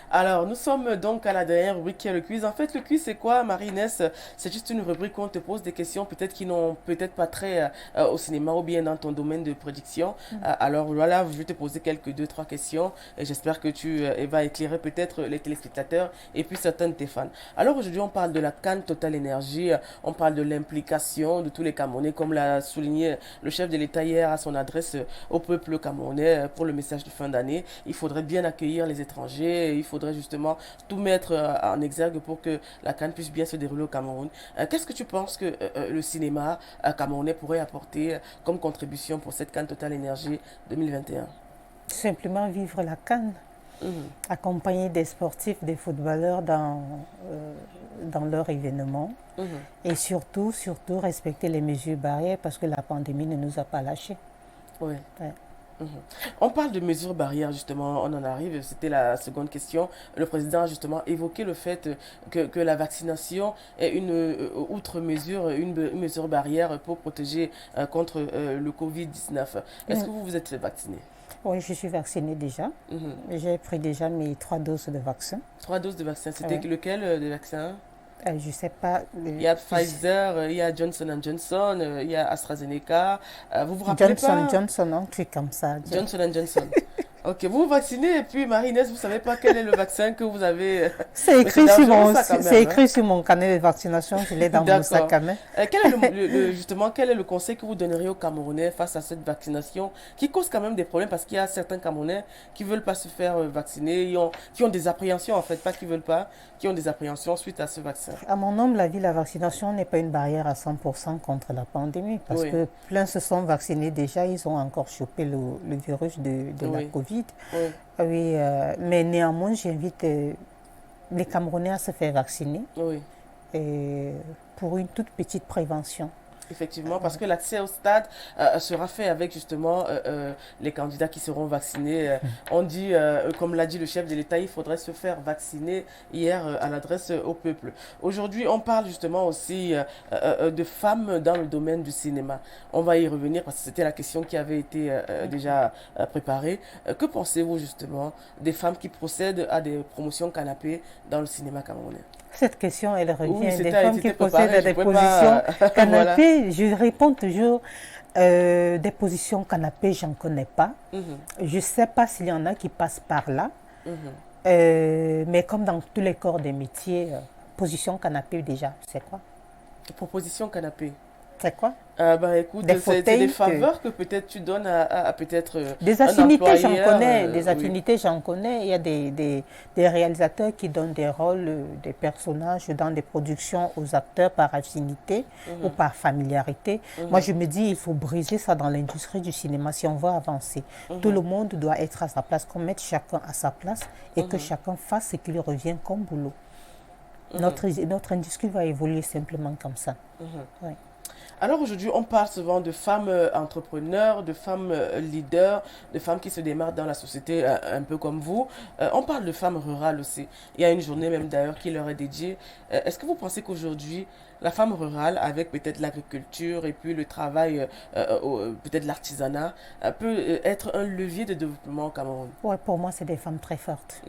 Alors, nous sommes donc à la dernière rubrique qui est le quiz. En fait, le quiz, c'est quoi, Marie-Inès? C'est juste une rubrique où on te pose des questions peut-être qui n'ont peut-être pas trait au cinéma ou bien dans ton domaine de prédiction. Alors voilà, je vais te poser deux, trois questions et j'espère que tu vas éclairer peut-être les téléspectateurs et puis certains de tes fans. Alors aujourd'hui, on parle de la Cannes Total Énergie, on parle de l'implication de tous les Camerounais, comme l'a souligné le chef de l'État hier à son adresse au peuple camerounais pour le message de fin d'année. Il faudrait bien accueillir les étrangers, il faudrait justement tout mettre en exergue pour que la Cannes puisse bien se dérouler au Cameroun. Qu'est-ce que tu penses que le cinéma camerounais pourrait apporter comme contribution pour cette Cannes Total Énergie 2021? Simplement vivre la Cannes, accompagner des sportifs, des footballeurs dans leur événement et surtout respecter les mesures barrières parce que la pandémie ne nous a pas lâchés. Oui. Ouais. On parle de mesures barrières, justement, on en arrive, c'était la seconde question. Le président a justement évoqué le fait que la vaccination est outre mesure, une mesure barrière pour protéger contre le Covid-19. Est-ce que vous vous êtes fait vacciner? Oui, je suis vaccinée déjà. J'ai pris déjà mes 3 doses de vaccin. 3 doses de vaccin, c'était Ouais. lequel de vaccin? Je sais pas. Il y a Pfizer, il y a Johnson Johnson, il y a AstraZeneca. Vous vous rappelez pas? Johnson, un truc comme ça. Johnson Johnson. Ok, vous vous vaccinez et puis Marie-Inès, vous ne savez pas quel est le vaccin que vous avez. C'est écrit, c'est écrit sur mon carnet de vaccination, je l'ai dans mon sac à main. Quel est justement, quel est le conseil que vous donneriez aux Camerounais face à cette vaccination qui cause quand même des problèmes parce qu'il y a certains Camerounais qui ne veulent pas se faire vacciner, qui ont des appréhensions en fait, pas qui ne veulent pas, qui ont des appréhensions suite à ce vaccin. À mon humble avis, la vaccination n'est pas une barrière à 100% contre la pandémie parce que plein se sont vaccinés déjà, ils ont encore chopé le virus de la Covid. Oui, mais néanmoins, j'invite les Camerounais à se faire vacciner pour une toute petite prévention. Effectivement, parce que l'accès au stade sera fait avec justement les candidats qui seront vaccinés. On dit, comme l'a dit le chef de l'État, il faudrait se faire vacciner hier à l'adresse au peuple. Aujourd'hui, on parle justement aussi de femmes dans le domaine du cinéma. On va y revenir parce que c'était la question qui avait été déjà préparée. Que pensez-vous justement des femmes qui procèdent à des promotions canapés dans le cinéma camerounais? Cette question, elle revient. Oui, des femmes qui procèdent à des positions canapé. Voilà. Je réponds toujours, des positions canapé, j'en connais pas. Je sais pas s'il y en a qui passent par là. Mais comme dans tous les corps des métiers, position canapé déjà, c'est quoi? Proposition canapé. C'est quoi? Écoute, c'est des faveurs que peut-être tu donnes à peut-être des affinités, j'en connais. Des affinités, j'en connais. Il y a des réalisateurs qui donnent des rôles, des personnages dans des productions aux acteurs par affinité ou par familiarité. Moi, je me dis, il faut briser ça dans l'industrie du cinéma si on veut avancer. Tout le monde doit être à sa place, qu'on mette chacun à sa place et que chacun fasse ce qui lui revient comme boulot. Notre industrie va évoluer simplement comme ça. Ouais. Alors aujourd'hui, on parle souvent de femmes entrepreneurs, de femmes leaders, de femmes qui se démarquent dans la société un peu comme vous. On parle de femmes rurales aussi. Il y a une journée même d'ailleurs qui leur est dédiée. Est-ce que vous pensez qu'aujourd'hui, la femme rurale, avec peut-être l'agriculture et puis le travail, peut-être l'artisanat, peut être un levier de développement au Cameroun? Oui, pour moi, c'est des femmes très fortes.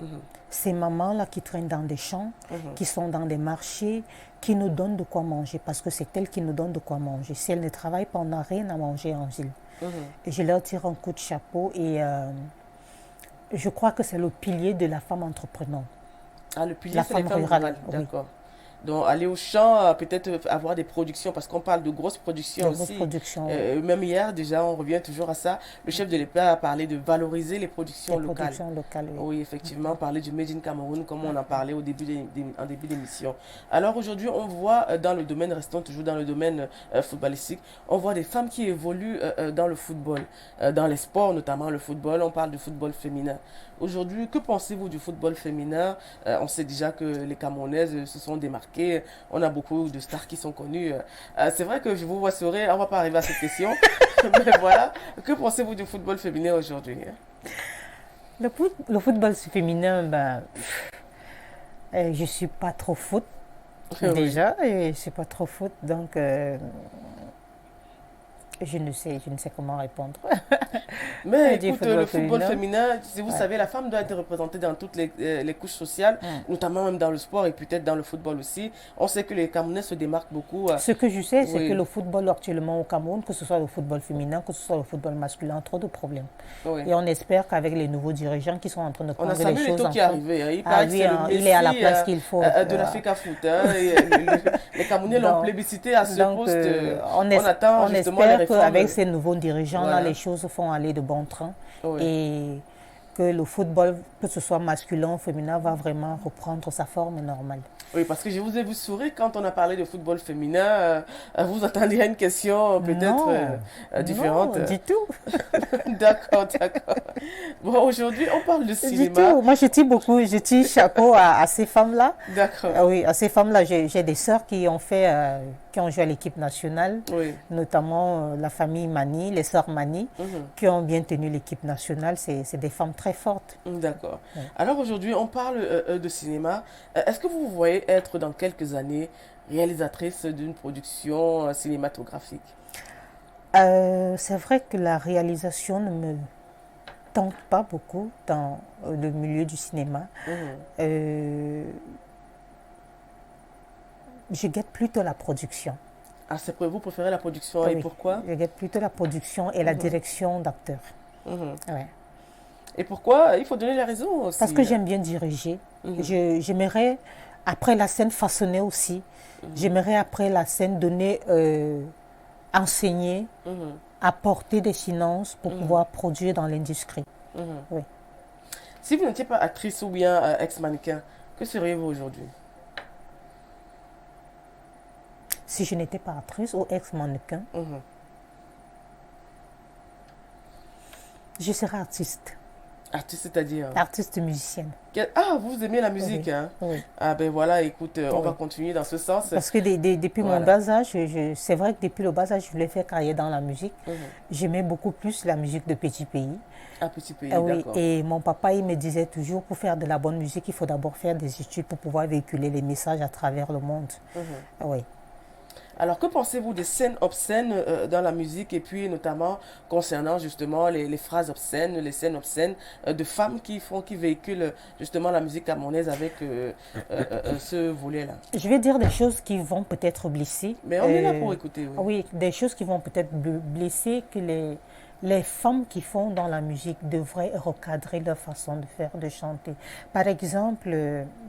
Ces mamans-là qui traînent dans des champs, qui sont dans des marchés, qui nous donnent de quoi manger, parce que c'est elles qui nous donnent de quoi manger. Si elles ne travaillent pas, on n'a rien à manger en ville. Et je leur tire un coup de chapeau et je crois que c'est le pilier de la femme entrepreneur. Ah, le pilier, c'est la femme rurale. D'accord. Donc, aller au champ, peut-être avoir des productions, parce qu'on parle de grosses productions aussi. Même hier, déjà, on revient toujours à ça. Le chef de l'État a parlé de valoriser les productions locales. Oui, effectivement, parler du Made in Cameroun, comme on en parlait en début d'émission. Alors aujourd'hui, on voit dans le domaine, restons toujours dans le domaine footballistique, on voit des femmes qui évoluent dans le football, dans les sports, notamment le football. On parle de football féminin. Aujourd'hui, que pensez-vous du football féminin? On sait déjà que les Camerounaises se sont démarquées. On a beaucoup de stars qui sont connues. C'est vrai que je vous vois sourire. On ne va pas arriver à cette question. Mais voilà. Que pensez-vous du football féminin aujourd'hui? Le football féminin, je ne suis pas trop foot. Déjà, je ne suis pas trop foot. Donc, je ne sais comment répondre. Mais écoute, le football féminin, si vous savez, la femme doit être représentée dans toutes les couches sociales, notamment même dans le sport et peut-être dans le football aussi. On sait que les Camerounais se démarquent beaucoup. Ce que je sais, c'est que le football actuellement au Cameroun, que ce soit le football féminin, que ce soit le football masculin, trop de problèmes. Et on espère qu'avec les nouveaux dirigeants qui sont en train de prendre les choses en compte. On a Samuel Eto'o qui est arrivé. Hein. Il paraît que c'est le Messi, il est à la place qu'il faut. De l'Africa Foot. Hein. Les Camerounais l'ont plébiscité à ce poste. On attend justement les réformes. Avec ces nouveaux dirigeants-là, les choses font aller de bon train et que le football, que ce soit masculin ou féminin, va vraiment reprendre sa forme normale. Oui, parce que je vous ai vu sourire quand on a parlé de football féminin. Vous attendiez à une question peut-être différente? Non, du tout. D'accord. Bon, aujourd'hui, on parle de cinéma. Du tout. Moi, je tire chapeau à ces femmes-là. D'accord. Oui, à ces femmes-là, j'ai des sœurs qui ont joué à l'équipe nationale, notamment la famille Mani, les sœurs Mani, qui ont bien tenu l'équipe nationale. C'est des femmes très fortes. D'accord. Alors aujourd'hui, on parle de cinéma. Est-ce que vous voyez être dans quelques années réalisatrice d'une production cinématographique? C'est vrai que la réalisation ne me tente pas beaucoup dans le milieu du cinéma. Je guette plutôt la production. Ah, vous préférez la production Oui, et pourquoi? je guette plutôt la production et la direction d'acteurs. Ouais. Et pourquoi? Il faut donner la raison aussi. Parce que j'aime bien diriger. J'aimerais, après la scène, façonner aussi. J'aimerais, après la scène, donner, enseigner, apporter des finances pour pouvoir produire dans l'industrie. Oui. Si vous n'étiez pas actrice ou bien ex-mannequin, que seriez-vous aujourd'hui? Si je n'étais pas actrice ou ex-mannequin, je serais artiste. Artiste, c'est-à-dire? Artiste musicienne. Ah, vous aimez la musique, hein? Oui. Ah ben voilà, écoute, on va continuer dans ce sens. Parce que depuis mon bas âge, c'est vrai que depuis le bas âge, je voulais faire carrière dans la musique. J'aimais beaucoup plus la musique de Petit Pays. Ah, Petit Pays, Oui, d'accord. et mon papa, il me disait toujours, pour faire de la bonne musique, il faut d'abord faire des études pour pouvoir véhiculer les messages à travers le monde. Oui. Alors, que pensez-vous des scènes obscènes dans la musique et puis notamment concernant justement les phrases obscènes, les scènes obscènes de femmes qui véhiculent justement la musique camerounaise avec ce volet-là? Je vais dire des choses qui vont peut-être blesser. Mais on est là pour écouter. Oui, oui, des choses qui vont peut-être blesser, que les femmes qui font dans la musique devraient recadrer leur façon de faire, de chanter. Par exemple,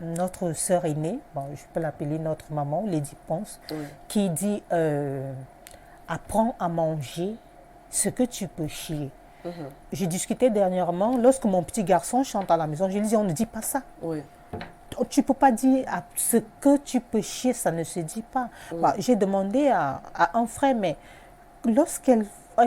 notre sœur aînée, bon, je peux l'appeler notre maman, Lady Ponce, qui dit apprends à manger ce que tu peux chier. J'ai discuté dernièrement, lorsque mon petit garçon chante à la maison, je lui dis on ne dit pas ça. Oui. Tu ne peux pas dire ce que tu peux chier, ça ne se dit pas. Bah, j'ai demandé à un frère, mais lorsqu'elles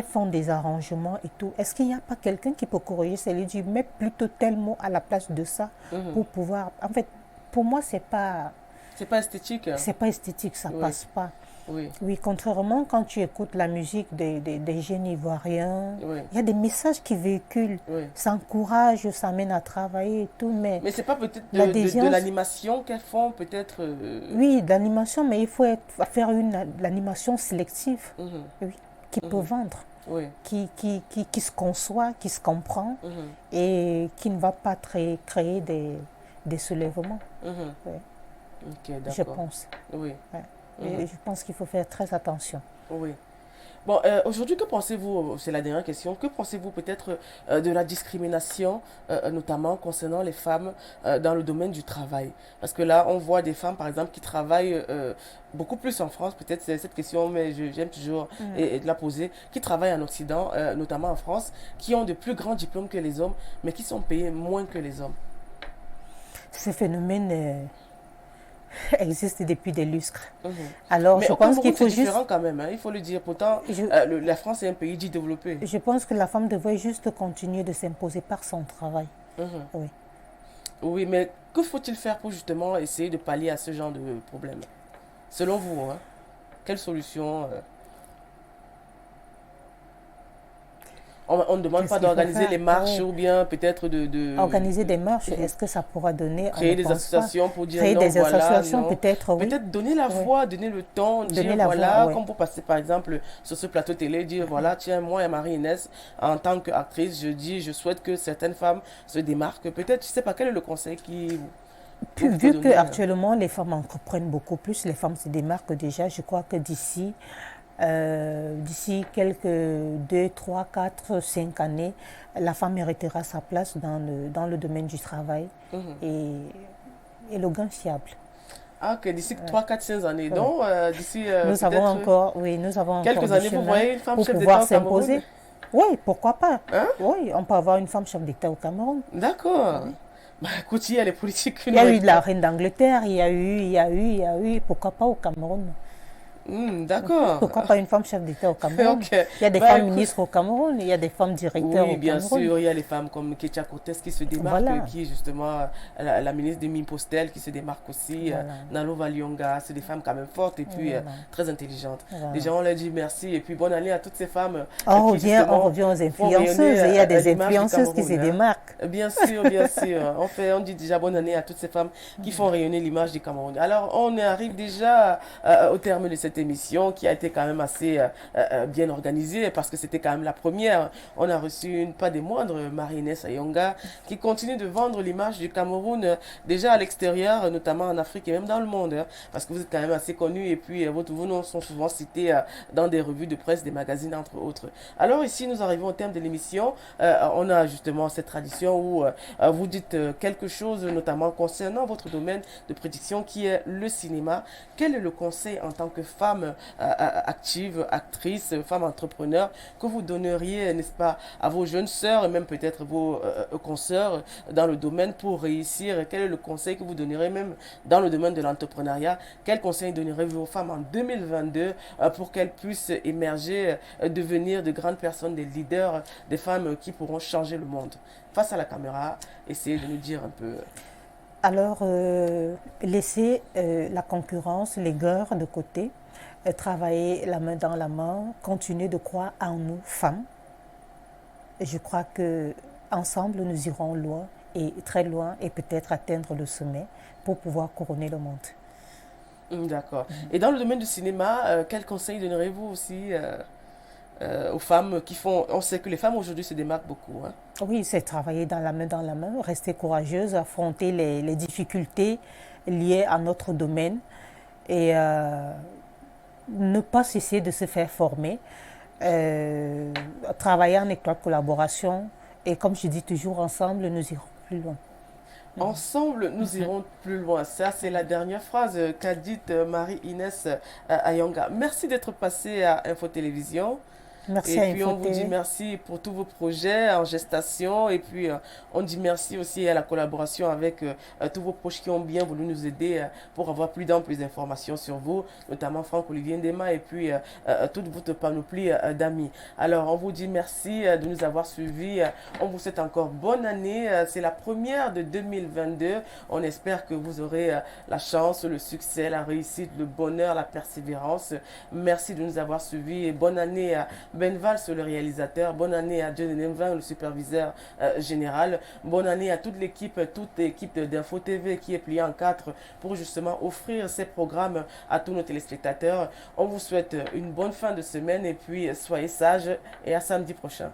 font des arrangements et tout, est-ce qu'il n'y a pas quelqu'un qui peut corriger ça? Il dit, mets plutôt tel mot à la place de ça pour pouvoir... En fait, pour moi, c'est pas... C'est pas esthétique. C'est pas esthétique, ça passe pas. Oui. Oui, contrairement quand tu écoutes la musique des jeunes Ivoiriens, il y a des messages qui véhiculent, ça encourage, ça amène à travailler et tout, mais c'est pas peut-être de l'animation qu'elles font, peut-être... Oui, de l'animation, mais il faut faire l'animation sélective, oui, qui peut vendre, qui se conçoit, qui se comprend et qui ne va pas créer des soulèvements. Ok, je pense. Oui. Et je pense qu'il faut faire très attention. Oui. Bon, aujourd'hui, que pensez-vous, c'est la dernière question, que pensez-vous peut-être de la discrimination, notamment concernant les femmes dans le domaine du travail? Parce que là, on voit des femmes, par exemple, qui travaillent beaucoup plus en France, peut-être c'est cette question, mais j'aime toujours de la poser, qui travaillent en Occident, notamment en France, qui ont de plus grands diplômes que les hommes, mais qui sont payés moins que les hommes. Ce phénomène... existe depuis des lustres. Alors, mais je pense qu'il faut juste... quand même, hein, il faut le dire. Pourtant, la France est un pays dit développé. Je pense que la femme devrait juste continuer de s'imposer par son travail. Oui. Oui, mais que faut-il faire pour justement essayer de pallier à ce genre de problème? Selon vous, hein, quelle solution on ne demande pas d'organiser les marches ou bien peut-être de... Organiser des marches, est-ce que ça pourra donner... Créer des associations pour dire créer non, des voilà, associations, non. peut-être, oui. Peut-être donner la voix, donner le ton, dire voilà, comme pour passer par exemple sur ce plateau télé, dire voilà, tiens, moi et Marie-Inès, en tant qu'actrice, je souhaite que certaines femmes se démarquent. Peut-être, je ne sais pas, quel est le conseil qui... Vu qu'actuellement, les femmes entreprennent beaucoup plus, les femmes se démarquent déjà, je crois que d'ici quelques 2, 3, 4, 5 années, la femme méritera sa place dans le domaine du travail et le gain fiable. Ah, ok, d'ici 3, 4, 5 années. Donc, d'ici nous avons encore quelques années, vous voyez une femme pour chef pouvoir d'État au Cameroun? s'imposer. Oui, pourquoi pas. Hein? Oui, on peut avoir une femme chef d'État au Cameroun. D'accord. Bah, écoute, il y a les politiques... Il y a eu de la reine d'Angleterre, il y a eu, pourquoi pas au Cameroun? D'accord. Pourquoi pas une femme chef d'État au Cameroun? Okay. Il y a des femmes ministres au Cameroun, il y a des femmes directeurs au Cameroun. Oui, bien sûr, il y a les femmes comme Ketia Cortez qui se démarquent, qui est justement la ministre de Mimpostel qui se démarque aussi, Nalo Valionga, c'est des femmes quand même fortes et puis très intelligentes. Déjà, on leur dit merci et puis bonne année à toutes ces femmes. On revient aux influenceuses, il y a des influenceuses qui se démarquent. Bien sûr, bien sûr. On dit déjà bonne année à toutes ces femmes qui font rayonner l'image du Cameroun. Alors, on arrive déjà au terme de cette cette émission qui a été quand même assez bien organisée parce que c'était quand même la première. On a reçu pas des moindres, Marie-Inès Ayonga, qui continue de vendre l'image du Cameroun déjà à l'extérieur, notamment en Afrique et même dans le monde, hein, parce que vous êtes quand même assez connu et puis vos noms sont souvent cités dans des revues de presse, des magazines entre autres. Alors ici nous arrivons au terme de l'émission. On a justement cette tradition où vous dites quelque chose notamment concernant votre domaine de prédiction qui est le cinéma. Quel est le conseil en tant que femme active, actrice, femme entrepreneur que vous donneriez, n'est-ce pas, à vos jeunes sœurs et même peut-être vos consoeurs dans le domaine pour réussir? Quel est le conseil que vous donnerez même dans le domaine de l'entrepreneuriat? Quel conseil donnerez-vous aux femmes en 2022 pour qu'elles puissent émerger, devenir de grandes personnes, des leaders, des femmes qui pourront changer le monde? Face à la caméra, essayez de nous dire un peu. Alors, laisser la concurrence, les guerres de côté, travailler la main dans la main, continuer de croire en nous, femmes. Et je crois que ensemble nous irons loin et très loin et peut-être atteindre le sommet pour pouvoir couronner le monde. D'accord. Et dans le domaine du cinéma, quel conseil donnerez-vous aussi aux femmes qui font... On sait que les femmes aujourd'hui se démarquent beaucoup. Hein. Oui, c'est travailler dans la main, rester courageuse, affronter les difficultés liées à notre domaine et ne pas cesser de se faire former, travailler en étroite collaboration et comme je dis toujours, ensemble, nous irons plus loin. Ensemble, nous irons plus loin. Ça, c'est la dernière phrase qu'a dite Marie-Inès Ayonga. Merci d'être passée à Info Télévision. Merci Et à puis on vous dit Info merci pour tous vos projets en gestation. Et puis on dit merci aussi à la collaboration avec tous vos proches qui ont bien voulu nous aider pour avoir plus d'amples informations sur vous, notamment Franck-Olivier Ndema et puis toute votre panoplie d'amis. Alors on vous dit merci de nous avoir suivis. On vous souhaite encore bonne année. C'est la première de 2022. On espère que vous aurez la chance, le succès, la réussite, le bonheur, la persévérance. Merci de nous avoir suivis et bonne année à Ben Valls, le réalisateur. Bonne année à John Nemvin, le superviseur général. Bonne année à toute l'équipe d'Info TV qui est pliée en quatre pour justement offrir ces programmes à tous nos téléspectateurs. On vous souhaite une bonne fin de semaine et puis soyez sages et à samedi prochain.